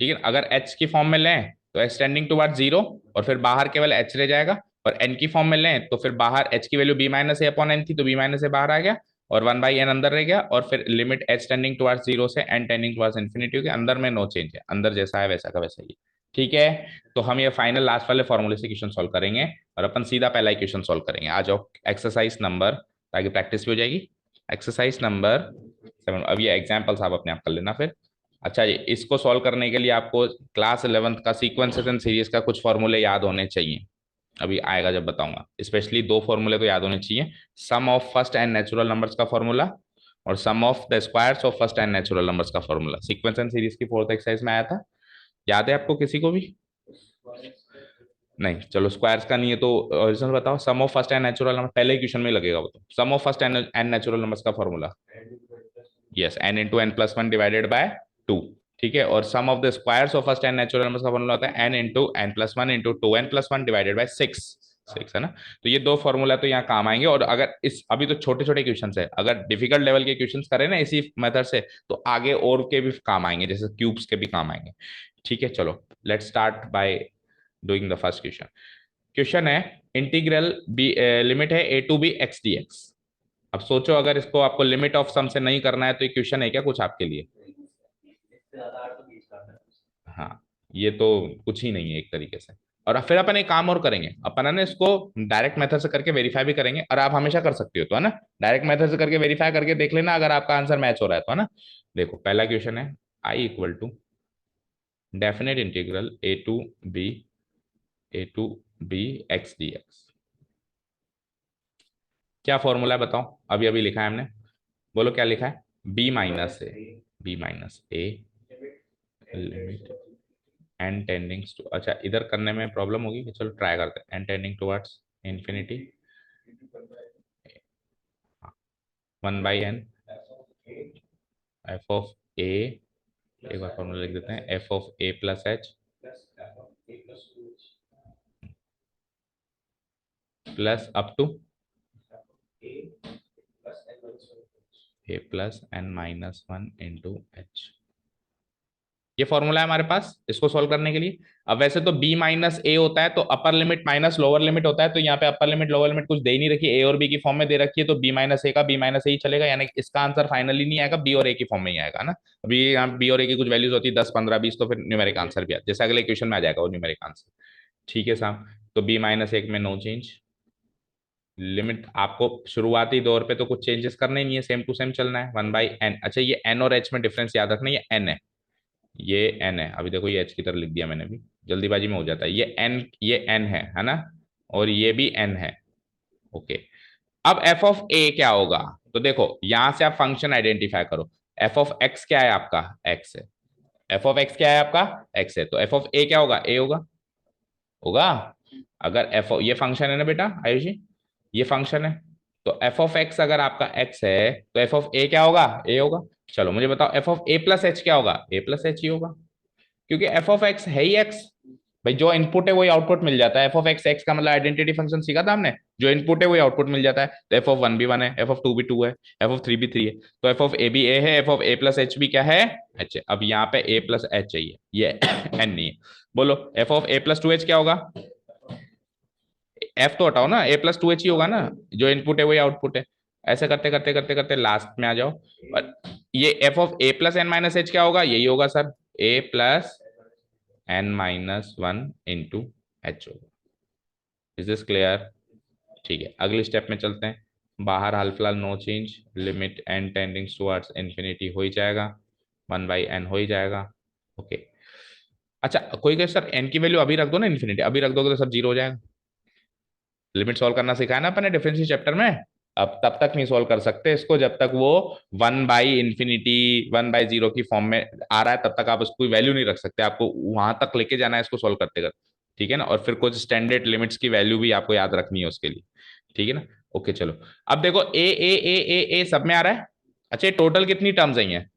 ठीक है। अगर एच की फॉर्म में लें तो एच टेंडिंग टुवर्ड्स जीरो और फिर बाहर केवल एच रह जाएगा, और एन की फॉर्म में लें तो फिर बाहर एच की वैल्यू बी माइनस ए अपॉन एन थी तो बी माइनस ए बाहर आ गया और वन बाई एन अंदर रह गया, और फिर limit H tending towards zero से एन टेंडिंग टुवर्ड्स इन्फिनिटी के अंदर में नो चेंज है, अंदर जैसा है वैसा का वैसा ही, ठीक है। तो हम ये फाइनल लास्ट वाले फॉर्मूले से क्वेश्चन सॉल्व करेंगे और अपन सीधा पहला क्वेश्चन सॉल्व करेंगे। आ जाओ एक्सरसाइज नंबर, ताकि प्रैक्टिस भी हो जाएगी। एक्सरसाइज नंबर 7, अब ये एग्जाम्पल्स आप अपने आप कर लेना फिर। अच्छा जी, इसको सॉल्व करने के लिए आपको क्लास 11th का सीक्वेंसेस एंड सीरीज का कुछ फॉर्मूले याद होने चाहिए, अभी आएगा जब बताऊंगा। स्पेशली दो फॉर्मूले तो याद होने चाहिए, sum of first n natural numbers का फॉर्मूला और sum of the squares of first n natural numbers का फॉर्मूला। सीक्वेंस एंड सीरीज की 4th एक्सरसाइज में आया था, याद है आपको किसी को भी? नहीं, चलो स्क्वायर्स का नहीं है तो ओरिजिनल बताओ। Sum of first n natural number पहले क्वेश्चन में लगेगा वो, तो sum of first n natural numbers का formula, yes, n into N plus one divided by two, ठीक है। और sum of the squares of first N natural numbers का फॉर्मूला होता है N into N plus one into two n plus one divided by six, six है ना। तो ये दो फॉर्मूला तो यहाँ काम आएंगे, और अगर इस अभी तो छोटे छोटे क्वेश्चन है, अगर डिफिकल्ट लेवल के क्वेश्चन करें ना इसी मेथड से तो आगे और के भी काम आएंगे, जैसे क्यूब्स के भी काम आएंगे, ठीक है। चलो let's start by doing the first question. Question है इंटीग्रल बी, लिमिट है a to B x D x. अब सोचो अगर इसको आपको लिमिट ऑफ सम से नहीं करना है तो ये क्वेश्चन है क्या कुछ आपके लिए? हाँ, ये तो कुछ ही नहीं है एक तरीके से। और फिर अपन एक काम और करेंगे, अपन है ना इसको डायरेक्ट मेथड से करके वेरीफाई भी करेंगे, और आप हमेशा कर सकते हो तो है ना, डायरेक्ट मेथड से करके वेरीफाई करके देख लेना अगर आपका आंसर मैच हो रहा है तो, है ना। देखो पहला क्वेश्चन है I equal to definite integral a to B x D x. क्या फॉर्मूला है बताओ, अभी अभी लिखा है हमने, बोलो क्या लिखा है? B minus A limit n tendings to, अच्छा इधर करने में प्रॉब्लम होगी, चलो ट्राई करते हैं, N tending towards infinity one by n F of a, एक बार फॉर्मूला लिख देते हैं, f of A plus H plus up to a plus N minus one into h. ये फॉर्मूला है हमारे पास इसको सॉल्व करने के लिए। अब वैसे तो b माइनस ए होता है तो upper limit minus lower limit होता है, तो यहाँ पे अपर लिमिट लोअर लिमिट कुछ दे ही नहीं रखी, ए और बी की फॉर्म में दे रखी है, तो b माइनस ए का b माइनस ए ही चलेगा, यानी इसका आंसर फाइनली नहीं आएगा, b और a की फॉर्म में ही आएगा ना। अभी यहाँ b और a की कुछ वैल्यूज होती है 10 15 20, तो फिर न्यूमेरिक आंसर भी आता है, जैसे अगले क्वेश्चन में आ जाएगा वो न्यूमेरिक आंसर, ठीक है साहब। तो b माइनस एक में नो चेंज, लिमिट आपको शुरुआती दौर पे तो कुछ चेंजेस करने ही नहीं है, सेम टू सेम चलना है, वन बाई एन। अच्छा ये एन और एच में डिफरेंस याद रखना, ये एन है, ये एन है, अभी देखो ये एच की तरह लिख दिया मैंने भी, जल्दीबाजी में हो जाता है, ये एन है ना, और ये भी एन है, ओके। अब एफ ऑफ ए क्या होगा, तो देखो यहां से आप फंक्शन आइडेंटिफाई करो, एफ ऑफ एक्स क्या है आपका? एक्स है, एफ ऑफ एक्स क्या है आपका? एक्स है, तो एफ ऑफ ए क्या होगा? ए होगा, होगा। अगर एफ ये फंक्शन है ना बेटा आयुषी, ये फंक्शन है, तो एफ ऑफ एक्स अगर आपका एक्स है तो एफ ऑफ ए क्या होगा? ए होगा। चलो मुझे बताओ F of A plus H क्या होगा? ए प्लस एच ही होगा, क्योंकि एफ ऑफ एक्स है ही एक्स, भाई जो इनपुट है वही आउटपुट मिल जाता है। एफ ऑफ एक्स, एक्स का मतलब आइडेंटिटी फंक्शन सीखा था हमने, जो इनपुट है वही आउटपुट मिल जाता है, तो एफ ऑफ वन भी वन है, एफ ऑफ टू भी टू है, एफ ऑफ थ्री भी थ्री है, तो एफ ऑफ ए भी ए है, f of A plus H भी क्या है? एच है। अब यहाँ पे ए प्लस एच चाहिए, ये एन नहीं है, बोलो F of A plus two H क्या होगा? एफ तो हटाओ ना, ए प्लस टू एच ही होगा ना, जो इनपुट है वही आउटपुट है। ऐसे करते करते करते करते लास्ट में आ जाओ। और ये f of A plus N minus h क्या होगा, यही होगा sir, a plus N minus one into h होगा। Is this clear? ठीक है, अगले स्टेप में चलते हैं। बाहर हाल फिलहाल no change, limit N tending towards infinity हो ही जाएगा, वन बाई एन हो ही जाएगा। ओके, अच्छा कोई कहे सर एन की वैल्यू अभी रख दो ना इन्फिनिटी, अभी रख दोगे तो सब जीरो हो जाएगा। लिमिट सॉल्व करना सिखाया ना अपने डिफरेंशियल चैप्टर में। अब तब तक नहीं सॉल्व कर सकते इसको जब तक वो one by infinity, one by zero की फॉर्म में आ रहा है, तब तक आप उसको वैल्यू नहीं रख सकते, आपको वहां तक लेके जाना है इसको सॉल्व करते करते। ठीक है ना, और फिर कुछ स्टैंडर्ड लिमिट्स की वैल्यू भी आपको याद रखनी है उसके लिए। ठीक है ना, ओके चलो। अब देखो ए सब में आ रहा है। अच्छा, टोटल कितनी टर्म्स आई हैं?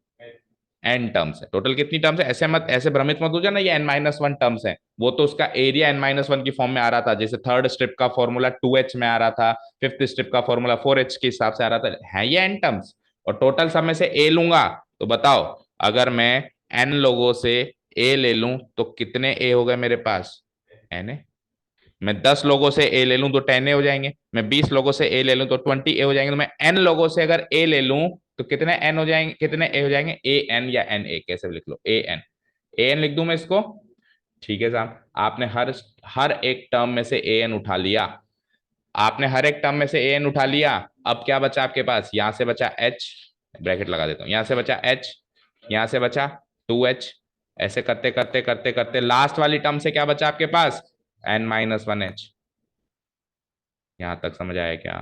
एन टर्म्स है। टोटल कितनी टर्म्स है? ऐसे मत, ऐसे भ्रमित मत हो जाना ये एन माइनस वन टर्म्स है, वो तो उसका एरिया एन माइनस वन की फॉर्म में आ रहा था, जैसे थर्ड स्ट्रिप का फॉर्मूला टू एच में आ रहा था, फिफ्थ स्ट्रिप का फॉर्मूला फोर एच के हिसाब से आ रहा था, है ये एन टर्म्स। और टोटल सब में से ए लूंगा तो बताओ, अगर मैं एन लोगों से ए ले लूं तो कितने ए हो गए मेरे पास? एन है। मैं 10 लोगों से ए ले लूं तो 10 ए हो जाएंगे, मैं 20 लोगों से ए ले लूं तो 20 ए हो जाएंगे, तो मैं एन लोगों से अगर ए ले लूं तो कितने एन हो जाएंगे, कितने ए हो जाएंगे? ए एन या एन ए, कैसे भी लिख लो, ए एन लिख दूं मैं इसको। ठीक है साहब, आपने हर हर एक टर्म में से ए एन उठा लिया, आपने हर एक टर्म में से ए एन उठा लिया। अब क्या बचा आपके पास? यहां से बचा एच, ब्रैकेट लगा देता हूं, यहां से बचा एच, यहां से बचा टू एच, ऐसे करते करते करते करते लास्ट वाली टर्म से क्या बचा आपके पास? N minus one h. यहां तक समझ आया क्या?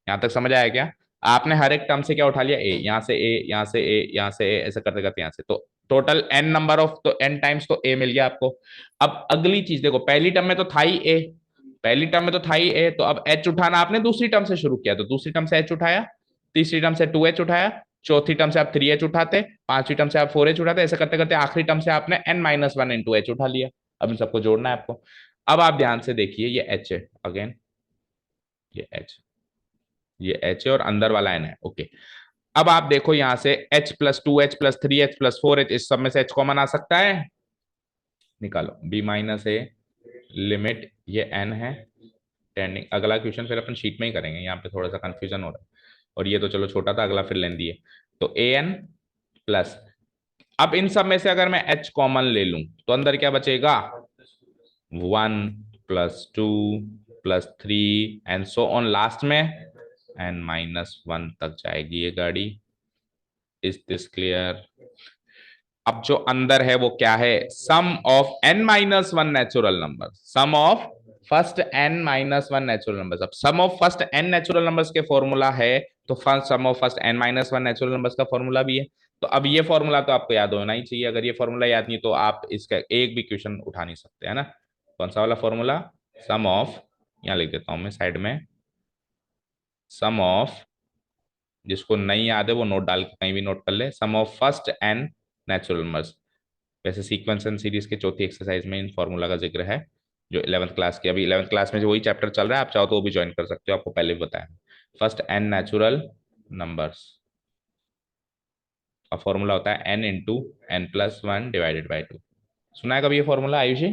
यहां तक समझ आया क्या? आपने हर एक टर्म से क्या उठा लिया? ए, यहां से ए, यहां से ए, यहां से ए, ऐसे करते करते यहां से, तो टोटल एन नंबर ऑफ, तो एन टाइम्स तो ए मिल गया आपको। अब अगली चीज देखो, पहली टर्म में तो था ही ए, पहली टर्म में तो था ही ए, तो अब एच उठाना आपने दूसरी टर्म से शुरू किया, तो दूसरी टर्म से एच उठाया, तीसरी टर्म से टू एच उठाया, चौथी टर्म से आप थ्री एच उठाते, पांचवी टर्म से आप फोर एच उठाते, ऐसे करते करते आखिरी टर्म से आपने N minus one into H उठा लिया। अब इन सबको जोड़ना है आपको। अब आप ध्यान से देखिए, ये एच है अगेन, ये एच, ये एच है और अंदर वाला एन है। ओके, अब आप देखो यहां से H plus two h plus three H plus four H, इस सब में से एच कॉमन आ सकता है, निकालो। बी माइनस ए लिमिट, ये एन है टेंडिंग, अगला क्वेश्चन फिर अपन शीट में ही करेंगे, यहाँ पे थोड़ा सा कंफ्यूजन हो रहा है, और ये तो चलो छोटा था, अगला फिर लेंदी है। तो ए एन प्लस, अब इन सब में से अगर मैं एच कॉमन ले लूं तो अंदर क्या बचेगा? One plus two plus three and so on, last में एन माइनस वन तक जाएगी ये गाड़ी। Is this clear? अब जो अंदर है वो क्या है? Sum of n minus one natural number, sum of first N minus one natural numbers. अब sum of first N natural numbers के फॉर्मूला है, तो first sum of first N minus one natural numbers का formula भी है। तो अब ये फॉर्मूला तो आपको याद होना ही चाहिए, अगर ये फॉर्मूला याद नहीं तो आप इसका एक भी क्वेश्चन उठा नहीं सकते, है ना। कौन सा वाला फॉर्मूला? सम ऑफ, यहाँ लिख देता हूं मैं साइड में, सम ऑफ, जिसको नहीं याद है वो नोट डाल के कहीं भी नोट कर ले, sum of first N natural numbers. वैसे सीक्वेंस एंड सीरीज के चौथी एक्सरसाइज में इन फॉर्मूला का जिक्र है, जो 11th क्लास की, अभी 11th क्लास में जो वही चैप्टर चल रहा है, आप चाहो तो वो भी ज्वाइन कर सकते हो, आपको पहले भी बताया। फर्स्ट एन नेचुरल नंबर्स का फॉर्मूला होता है N into N plus one divided by two. सुना है कभी ये फॉर्मूला आयुषी?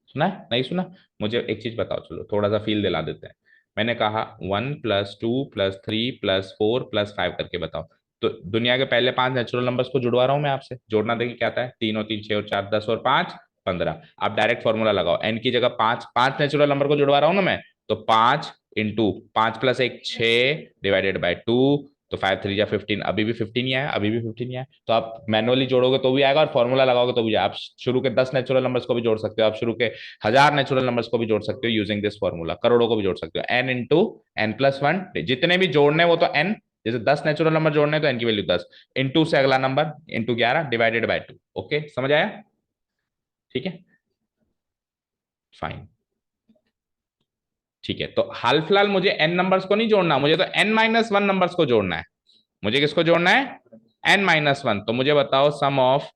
सुना है? नहीं सुना? मुझे एक चीज बताओ, चलो थोड़ा सा फील दिला देते हैं। मैंने कहा one plus two plus three plus four plus five करके बताओ, तो दुनिया के पहले पांच नेचुरल नंबर्स को जुड़वा रहा हूं मैं आपसे, जोड़ना देखिए क्या आता है, तीन और तीन छह और चार दस और पांच 15। आप डायरेक्ट फॉर्मूला लगाओ, एन की जगह पांच, पांच नेचुरल नंबर को जुड़वा रहा हूं ना मैं, तो पांच इंटू पांच प्लस एक छह डिवाइडेड बाई टू, तो फाइव थ्री या 15, अभी भी 15 ही आया, अभी भी 15 ही आया, तो आप मैनुअली जोड़ोगे तो भी आएगा और फॉर्मूला लगाओगे तो भी आएगा। आप शुरू के 10 नेचुरल नंबर्स को भी जोड़ सकते हो, आप शुरू के 1000 नेचुरल नंबर्स को भी जोड़ सकते हो यूजिंग दिस फॉर्मूला, करोड़ों को भी जोड़ सकते हो। N into N plus one, जितने भी जोड़ने वो तो एन, जैसे 10 नेचुरल नंबर जोड़ने तो एन की वैल्यू 10, इंटू से अगला number into 11 divided by to. Okay, समझ आया? ठीक है, फाइन। ठीक है, तो हाल फिलहाल मुझे एन नंबर्स को नहीं जोड़ना, मुझे तो एन माइनस वन नंबर्स को जोड़ना है। मुझे किसको जोड़ना है? N minus one. तो मुझे बताओ sum of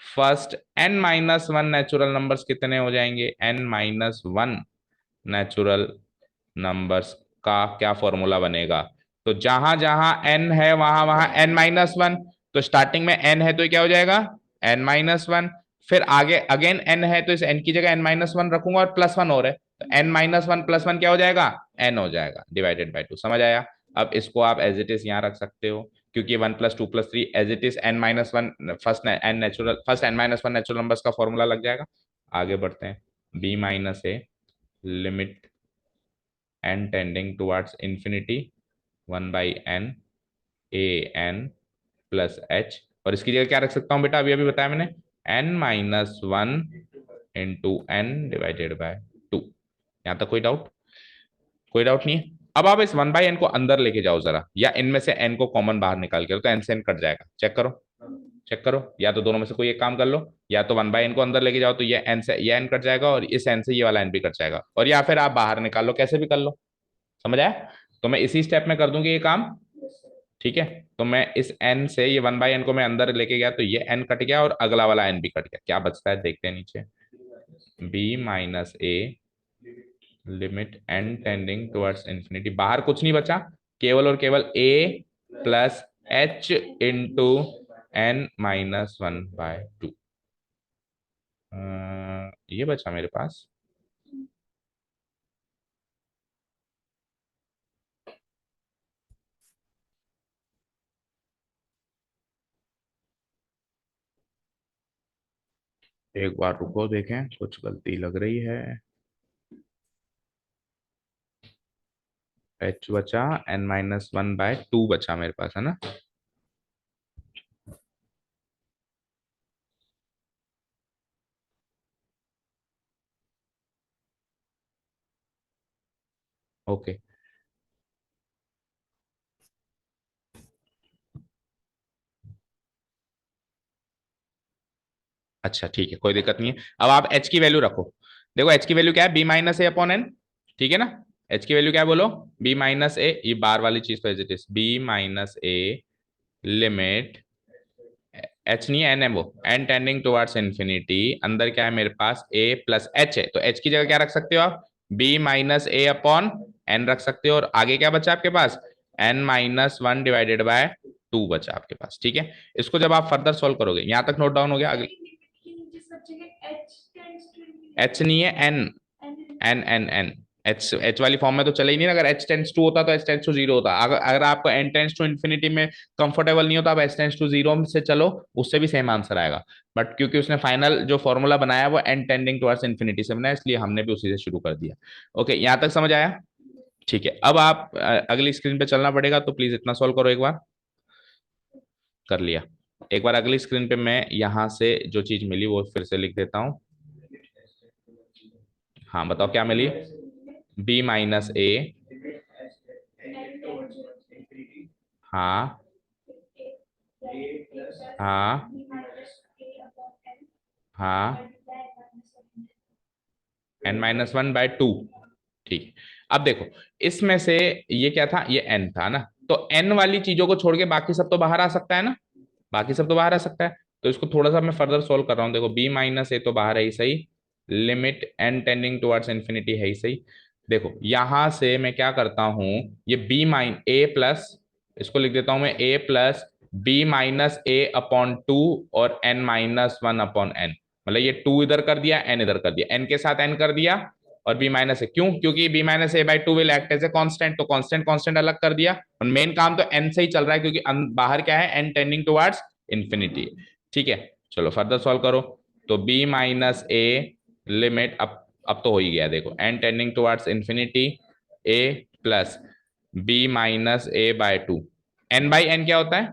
first N minus one natural numbers कितने हो जाएंगे? N minus one natural numbers का क्या फॉर्मूला बनेगा? तो जहां जहां एन है वहां वहां एन माइनस वन, तो स्टार्टिंग में एन है तो क्या हो जाएगा? N minus one. फिर आगे अगेन एन है तो इस एन की जगह एन माइनस वन रखूंगा और प्लस वन और है, तो n minus one plus one क्या हो जाएगा, n हो जाएगा डिवाइडेड बाय टू। समझ आया? अब इसको आप एज इट इज यहाँ रख सकते हो, क्योंकि one plus two plus three as it is N minus one, first N minus one natural numbers का फॉर्मूला लग जाएगा। आगे बढ़ते हैं, b minus A limit n tending towards infinity one by N A N plus H, और इसकी जगह क्या रख सकता हूँ बेटा, अभी अभी बताया मैंने, n minus one into N divided by two. यहां तक कोई डाउट? कोई डाउट नहीं है। अब आप इस वन बाई एन को अंदर लेके जाओ जरा, या इनमें से एन को कॉमन बाहर निकाल के, तो एन से एन कट जाएगा। चेक करो, चेक करो, या तो दोनों में से कोई एक काम कर लो, या तो वन बाई एन को अंदर लेके जाओ तो ये एन से ये एन कट जाएगा, और इस एन से ये वाला एन भी कट जाएगा, और या फिर आप बाहर निकाल लो, कैसे भी कर लो। समझ आया? तो मैं इसी स्टेप में कर दूंगी ये काम। ठीक है, तो मैं इस एन से ये वन बाई एन को मैं अंदर लेके गया तो ये एन कट गया और अगला वाला एन भी कट गया। क्या बचता है देखते हैं नीचे, बी माइनस ए limit N tending towards infinity, बाहर कुछ नहीं बचा, केवल और केवल a plus H into n minus one by two, ये बचा मेरे पास। एक बार रुको, देखें कुछ गलती लग रही है। एच बचा, N minus one by two बचा मेरे पास, है ना? ओके, अच्छा ठीक है, कोई दिक्कत नहीं है। अब आप एच की वैल्यू रखो। देखो एच की वैल्यू क्या है, बी माइनस ए अपॉन एन। ठीक है ना? एच की वैल्यू क्या है बोलो, बी माइनस ए, ये बार वाली चीज तो as it is, B minus A limit, H नहीं है एन है वो, एन टेंडिंग टुवर्ड्स इंफिनिटी, अंदर क्या है मेरे पास, ए प्लस एच है, तो एच की जगह क्या रख सकते हो आप, बी माइनस ए अपॉन एन रख सकते हो, और आगे क्या बचा आपके पास, n minus one divided by two बचा आपके पास। ठीक है, इसको जब आप फर्दर सॉल्व करोगे, यहां तक नोट डाउन हो गया? अगले एच नहीं है N, N N N, H H वाली फॉर्म में तो चले ही नहीं ना। अगर एच टेंस टू होता तो एच टेंस टू जीरो होता। अगर अगर आपको एन टेंस टू इन्फिनिटी में कंफर्टेबल नहीं होता, आप एच टेंस टू जीरो से चलो, उससे भी सेम आंसर आएगा। बट क्योंकि उसने फाइनल जो फॉर्मूला बनाया वो एन टेंडिंग टुवर्ड्स इन्फिनिटी से बनाया, इसलिए हमने भी उसी से शुरू कर दिया। ओके, यहां तक समझ आया? ठीक है, अब आप अगली स्क्रीन पे चलना पड़ेगा, तो प्लीज इतना सॉल्व करो एक बार। कर लिया? एक बार अगली स्क्रीन पे मैं यहां से जो चीज मिली वो फिर से लिख देता हूँ। हाँ बताओ क्या मिली, बी माइनस ए, हाँ हाँ हाँ, N minus one by two. ठीक है, अब देखो इसमें से ये क्या था, ये एन था ना, तो एन वाली चीजों को छोड़ के बाकी सब तो बाहर आ सकता है ना, बाकी सब तो बाहर आ सकता है। तो इसको थोड़ा सा मैं फर्दर सोल्व कर रहा हूँ। देखो बी माइनस ए तो बाहर है ही सही, limit N tending towards infinity है ही सही। देखो यहां से मैं क्या करता हूं, ये बी माइन ए प्लस, इसको लिख देता हूं मैं A plus B minus A upon two और N minus one upon N, मतलब ये टू इधर कर दिया, एन इधर कर दिया, एन के साथ एन कर दिया, और बी माइनस ए, क्यों, क्योंकि B minus A by two will act as a constant, तो कांस्टेंट कांस्टेंट अलग कर दिया, और मेन काम तो एन से ही चल रहा है, क्योंकि बाहर क्या है, एन टेंडिंग टुवर्ड्स इंफिनिटी। ठीक है, चलो फर्दर सॉल्व करो। तो बी माइनस ए लिमिट, अब तो हो ही गया, देखो N tending towards infinity, A plus B minus A by two, N by N क्या होता है,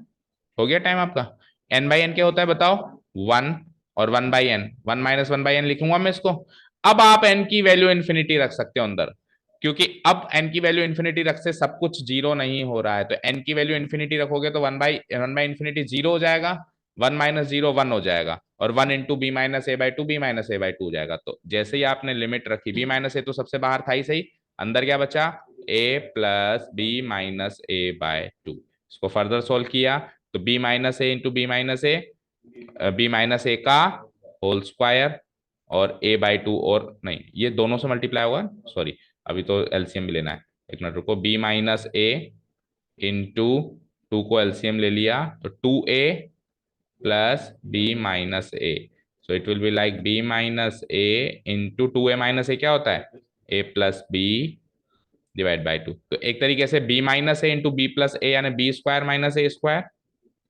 हो गया टाइम आपका, एन बाई एन क्या होता है बताओ, वन, और one by N, one minus one by N लिखूंगा मैं इसको। अब आप एन की वैल्यू इन्फिनिटी रख सकते हो अंदर, क्योंकि अब एन की वैल्यू इन्फिनिटी रख से सब कुछ जीरो नहीं हो रहा है, तो एन की वैल्यू इन्फिनिटी रखोगे तो वन बाई इन्फिनिटी जीरो हो जाएगा, वन माइनस जीरो वन हो जाएगा, और one into B minus A by two, B minus A by two हो जाएगा। तो जैसे ही आपने लिमिट रखी, बी माइनस ए तो सबसे बाहर था ही सही, अंदर क्या बचा, a plus B minus A by two. इसको फर्दर सोल्व किया तो b minus a into B minus a, b minus a का होल स्क्वायर, और ए बाई टू, और नहीं ये दोनों से मल्टीप्लाई होगा, सॉरी अभी तो एलसीएम भी लेना है, एक मिनट रुको, b minus a into two को एलसीएम ले लिया तो two a plus B minus a, so it will be like b minus a into two a minus a क्या होता है, a plus b divide by two. तो एक तरीके से b minus a into b plus a, यानी b square minus A square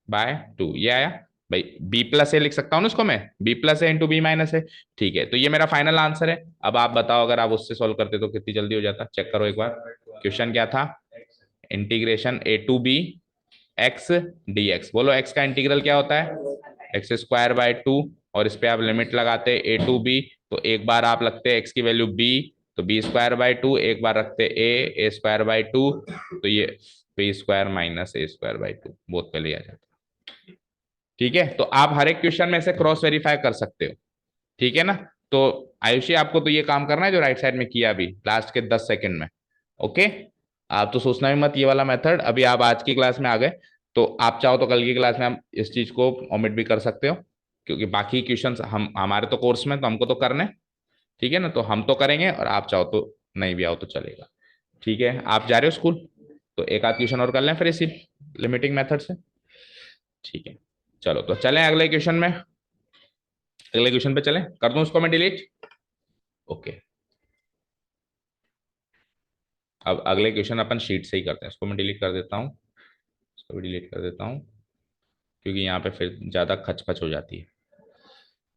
by two. ये आया भाई, बी प्लस ए लिख सकता हूँ ना इसको मैं, बी प्लस ए इंटू बी माइनस ए। ठीक है, तो ये मेरा फाइनल आंसर है। अब आप बताओ, अगर आप उससे सॉल्व करते तो कितनी जल्दी हो जाता, चेक करो एक बार। क्वेश्चन क्या था, integration A to B x D X. बोलो एक्स का इंटीग्रल क्या होता है, एक्स स्क्वायर बाय टू, और इस पे आप लिमिट लगाते ए टू बी, तो एक बार आप लगते एक्स की वैल्यू बी, तो बी स्क्वायर बाय टू, एक बार रखते ए स्क्वायर बाय टू, तो ये B square minus A square by two, बहुत पहले आ जाता। ठीक है, तो आप हर एक क्वेश्चन में से क्रॉस वेरीफाई कर सकते हो। ठीक है ना। तो आयुषी, आपको तो ये काम करना है जो राइट साइड में किया अभी लास्ट के 10 सेकंड में। ओके, आप तो सोचना भी मत ये वाला मेथड। अभी आप आज की क्लास में आ गए, तो आप चाहो तो कल की क्लास में हम इस चीज को ओमिट भी कर सकते हो, क्योंकि बाकी क्वेश्चंस हम हमारे तो कोर्स में तो हमको तो करने। ठीक है ना, तो हम तो करेंगे, और आप चाहो तो नहीं भी आओ तो चलेगा। ठीक है, आप जा रहे हो स्कूल, तो एक आध क्वेश्चन और कर लें फिर इसी लिमिटिंग मेथड से। ठीक है, चलो तो चलें अगले क्वेश्चन में। अगले क्वेश्चन पे चलें, कर दूं उसको मैं डिलीट। ओके, अब अगले क्वेश्चन अपन शीट से ही करते हैं, इसको मैं डिलीट कर देता हूँ, इसको भी डिलीट कर देता हूँ, क्योंकि यहाँ पे फिर ज्यादा खचपच हो जाती है।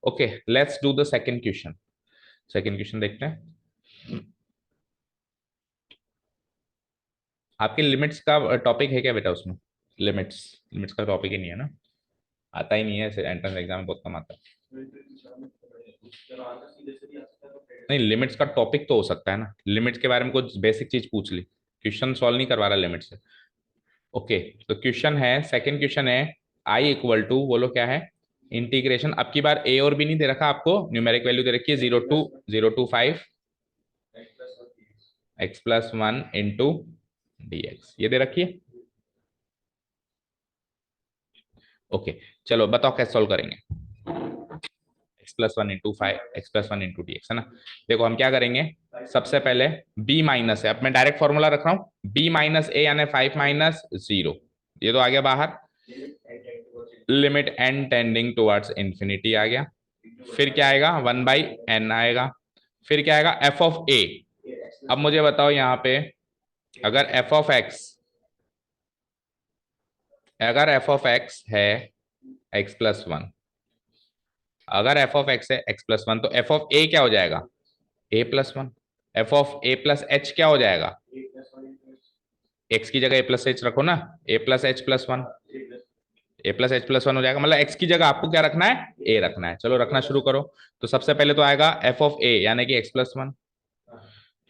Okay, let's do the second question. Second question देखते हैं। आपके लिमिट्स का टॉपिक है क्या बेटा उसमें, लिमिट्स, लिमिट्स का टॉपिक ही नहीं है ना, आता ही नहीं है, एंट्रेंस एग्जाम में बहुत कम आता है। नहीं, लिमिट्स का टॉपिक तो हो सकता है ना, लिमिट्स के बारे में कुछ बेसिक चीज पूछ ली, क्वेश्चन सॉल्व नहीं करवा रहा लिमिट से। ओके, तो क्वेश्चन है, सेकंड क्वेश्चन है, आई इक्वल टू, बोलो क्या है, इंटीग्रेशन, अब की बार ए और बी नहीं दे रखा आपको, न्यूमेरिक वैल्यू दे रखी है 0 to 5 x plus one into d x, ये दे रखी है। ओके, चलो बताओ कैसे सॉल्व करेंगे। X plus one into five, x plus one into d x, है ना। देखो हम क्या करेंगे, सबसे पहले b माइनस है, अब मैं डायरेक्ट फॉर्मूला रख रहा हूँ, b माइनस ए यानी 5 - 0, ये तो आ गया बाहर, limit n tending towards infinity आ गया। फिर क्या आएगा, 1/n आएगा। फिर क्या आएगा, f ऑफ a। अब मुझे बताओ यहाँ पे, अगर f ऑफ x, अगर f ऑफ x है x प्लस वन, अगर f ऑफ x है x प्लस वन, तो f ऑफ a क्या हो जाएगा, a plus one. f of a plus h क्या हो जाएगा, x की जगह a प्लस एच रखो ना, a plus H plus one, A plus H plus one हो जाएगा। मतलब x की जगह आपको क्या रखना है, a रखना है। चलो रखना शुरू करो। तो सबसे पहले तो आएगा f ऑफ a यानी कि x प्लस वन,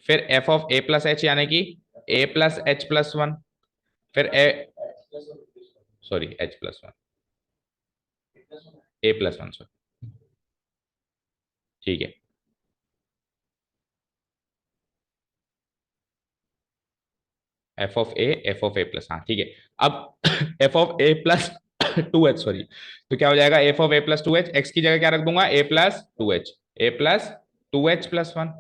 फिर f of a plus H यानी कि a plus H plus one, फिर a, sorry h plus one, a plus one, sorry, ठीक है। एफ ऑफ ए प्लस, हाँ ठीक है। अब f of A plus two h, sorry, तो क्या हो जाएगा, f of A plus two h, x की जगह क्या रख दूंगा, a plus two h, a plus two h plus one.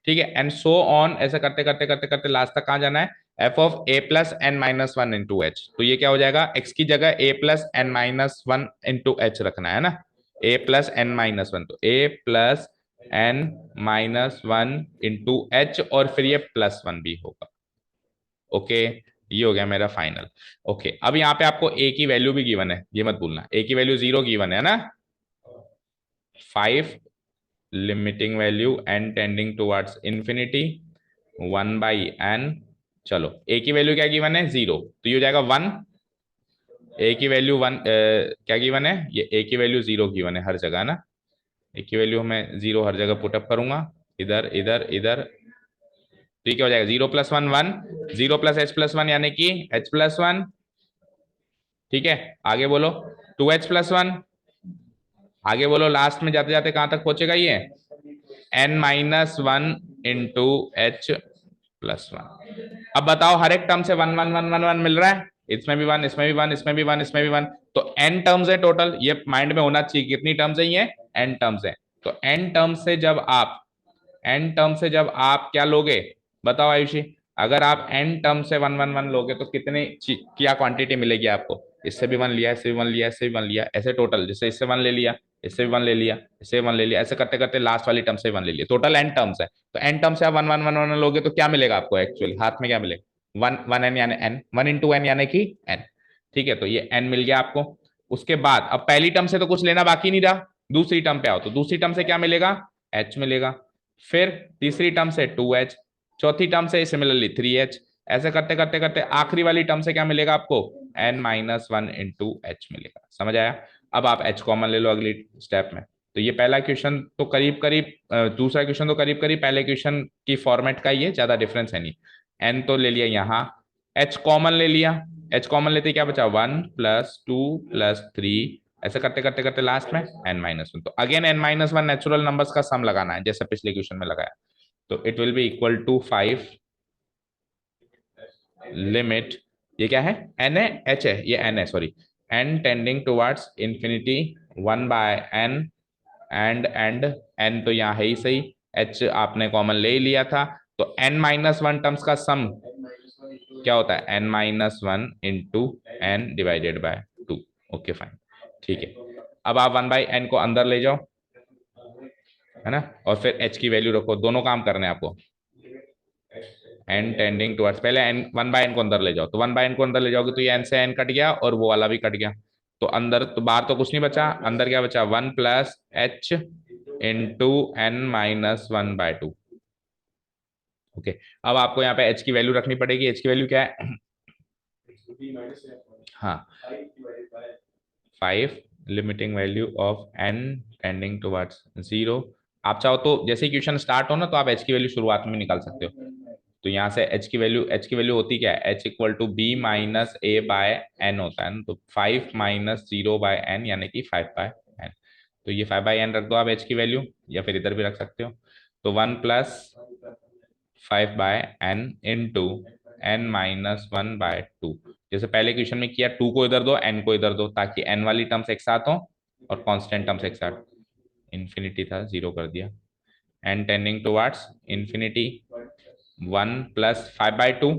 ठीक है, एंड सो ऑन, ऐसा करते करते करते करते लास्ट तक कहाँ जाना है, f of A plus N minus one into h. तो ये क्या हो जाएगा, एक्स की जगह a plus N minus one into h रखना है ना, a plus N minus one, तो a plus N minus one into H, और फिर ये प्लस वन भी होगा। ओके, ये हो गया मेरा फाइनल। ओके, अब यहाँ पे आपको ए की वैल्यू भी गिवन है, ये मत भूलना, ए की वैल्यू 0 गिवन है ना, 5 limiting value n tending towards infinity, 1/n। चलो ए की वैल्यू क्या गिवन है, 0, तो ये हो जाएगा 1। ए की वैल्यू 1 क्या गिवन है, ये ए की वैल्यू 0 गिवन है हर जगह ना, ए की वैल्यू मैं 0 हर जगह पुटअप करूंगा, इधर इधर इधर, तो ये क्या हो जाएगा, 0 + 1 1, 0 + h + 1 यानी कि h + 1। ठीक है, आगे बोलो 2h + 1, आगे बोलो, लास्ट में जाते जाते कहां तक पहुंचेगा ये, n-1 इंटू h + 1। अब बताओ, हर एक टर्म से 1 1 1 1 1 मिल रहा है, इसमें भी 1, इसमें भी 1, इसमें भी 1, इसमें भी 1, तो n टर्म्स है टोटल, ये माइंड में होना चाहिए, कितनी टर्म्स है ये, n टर्म्स है। तो n टर्म्स से जब आप, n टर्म से जब आप क्या लोगे, बताओ आयुषी, अगर आप n टर्म से 1 1 1 लोगे तो कितनी क्या क्वांटिटी मिलेगी आपको, इससे भी 1 लिया, इससे भी 1 लिया, इससे भी 1 लिया, ऐसे टोटल, जैसे इससे 1 ले लिया, इससे भी 1 ले लिया, इससे 1 ले लिया, ऐसे करते करते लास्ट वाली टर्म से 1 ले लिया, टोटल n टर्म्स है। तो n टर्म से आप 1 1 1 1 लोगे तो क्या मिलेगा आपको, एक्चुअली हाथ में क्या मिलेगा, 1 1 n यानी n, 1 × n यानी कि n। ठीक है, तो ये n मिल गया आपको। उसके बाद अब पहली टर्म से तो कुछ लेना बाकी नहीं रहा, दूसरी टर्म पे आओ, तो दूसरी टर्म से क्या मिलेगा, h मिलेगा। फिर तीसरी टर्म से 2h, चौथी टर्म से सिमिलरली 3h, ऐसे करते करते करते आखिरी वाली टर्म से क्या मिलेगा आपको, n-1 इंटू h मिलेगा। समझ आया? अब आप h कॉमन ले लो अगली स्टेप में। तो ये पहला क्वेश्चन तो करीब करीब, दूसरा क्वेश्चन तो करीब करीब पहले क्वेश्चन की फॉर्मेट का ही है, ज्यादा डिफरेंस है नहीं। n तो ले लिया यहाँ, h कॉमन ले लिया, h कॉमन लेते क्या बचा, 1 + 2 + 3, ऐसे करते करते करते लास्ट में n-1। तो अगेन n-1 नेचुरल नंबर्स का सम लगाना है जैसे पिछले क्वेश्चन में लगाया। तो it will be equal to 5 limit, ये क्या है, n है, h है, ये n है sorry, n tending towards infinity 1/n and n तो यहाँ है ही सही, h आपने कॉमन ले ही लिया था। तो n-1 टर्म्स का सम क्या होता है, n-1 into n divided by 2। Okay fine, ठीक है। अब आप 1/n को अंदर ले जाओ, है ना, और फिर h की वैल्यू रखो, दोनों काम करने हैं आपको। n टेंडिंग टुवर्ड्स, पहले n 1/n को अंदर ले जाओ, तो 1/n को अंदर ले जाओगे तो ये n से n कट गया और वो वाला भी कट गया, तो अंदर तो बाहर तो कुछ नहीं बचा, अंदर क्या बचा, 1 + h इंटू n-1/2। ओके, अब आपको यहाँ पे h की वैल्यू रखनी पड़ेगी, h की वैल्यू क्या है, हाँ 5 limiting value of n tending towards 0। आप चाहो तो जैसे ही क्वेश्चन स्टार्ट हो ना, तो आप h की वैल्यू शुरुआत में निकाल सकते हो। तो यहाँ से h की वैल्यू होती क्या है, h = b-a/n होता है ना, तो 5 - 0/n यानी कि 5/n। तो ये 5/n रख दो आप h की वैल्यू, या फिर इधर भी रख सकते हो। तो 1 + 5/n इंटू n-1/2, जैसे पहले क्वेश्चन में किया, 2 को इधर दो, n को इधर दो, ताकि n वाली टर्म्स एक साथ हो और कांस्टेंट टर्म्स एक साथ। इंफिनिटी था, 0 कर दिया, n tending towards infinity 1 + 5/2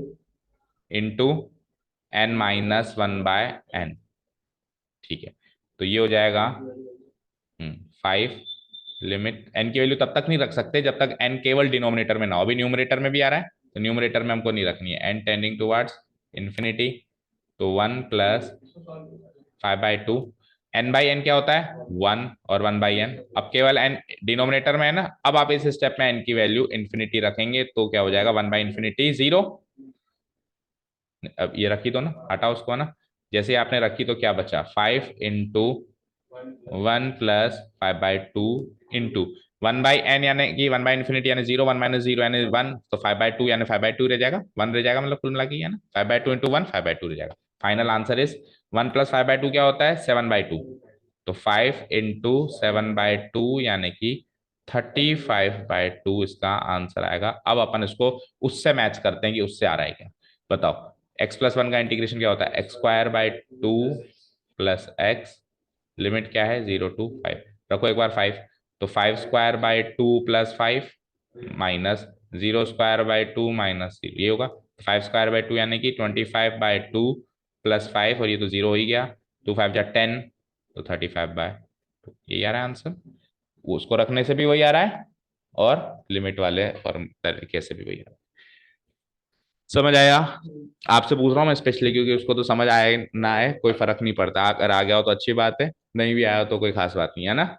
into n-1/n। ठीक है, तो ये हो जाएगा 5 लिमिट, n की वैल्यू तब तक नहीं रख सकते जब तक n केवल डिनोमिनेटर में ना हो, अभी न्यूमरेटर में भी आ रहा है, तो न्यूमरेटर में हमको नहीं रखनी है, n टेंडिंग टुवर्ड्स इंफिनिटी, तो 1 + 5/2, n/n क्या होता है, 1 और 1/n, अब केवल n डिनोमिनेटर में है ना, अब आप इस स्टेप में n की वैल्यू इंफिनिटी रखेंगे तो क्या हो जाएगा, 1/∞ 0। अब ये रखी दो ना, हटाओ उसको ना, जैसे आपने रखी तो क्या बचा, 5 इंटू 1 + 5/2 इंटू 1/n यानी कि 1/∞ यानी 0, 1 - 0 यानी 1, तो 5/2 यानी 5/2 रह जाएगा, 1 रह जाएगा, मतलब कुल मिला के है ना, 5/2 इंटू 1 5/2 रह जाएगा। फाइनल आंसर इज 1 + 5/2 क्या होता है, 7/2। तो 5 इंटू 7/2 यानी कि 35/2 इसका आंसर आएगा। अब अपन इसको उससे मैच करते हैं कि उससे आ रहा है क्या, बताओ। x+1 का इंटीग्रेशन क्या होता है, x² 2 + x, लिमिट क्या है, 0 to 5, रखो एक बार 5, तो 5² 2 + 5 माइनस 0² 2 - 0, ये होगा 5² 2 यानी कि 25/2 + 5, और ये तो 0 हो ही गया, 2 5 जा 10, तो 35/2, ये आ रहा है आंसर। उसको रखने से भी वही आ रहा है और लिमिट वाले फॉर्म तरीके से भी वही आ रहा है। समझ आया? आपसे पूछ रहा हूँ मैं स्पेशली, क्योंकि उसको तो समझ आए ना आए कोई फर्क नहीं पड़ता, अगर आ गया हो तो अच्छी बात है, नहीं भी आया हो तो कोई खास बात नहीं है ना।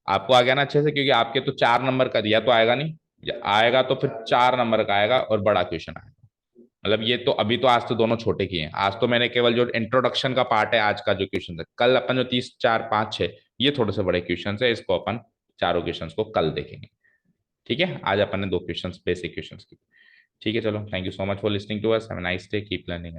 आपको आ गया ना अच्छे से, क्योंकि आपके तो 4 नंबर का दिया तो आएगा नहीं, आएगा तो फिर 4 नंबर का आएगा और बड़ा क्वेश्चन आएगा। मतलब ये तो अभी तो आज तो दोनों छोटे किए हैं, आज तो मैंने केवल जो इंट्रोडक्शन का पार्ट है आज का जो क्वेश्चन है, कल अपन जो 30 4 5 6 ये थोड़े से बड़े क्वेश्चन है, इसको अपन चारों क्वेश्चन को कल देखेंगे। ठीक है, आज अपन ने 2 क्वेश्चन बेसिक क्वेश्चन की। ठीक है, चलो, thank you so much for listening to us, have a nice day, keep learning.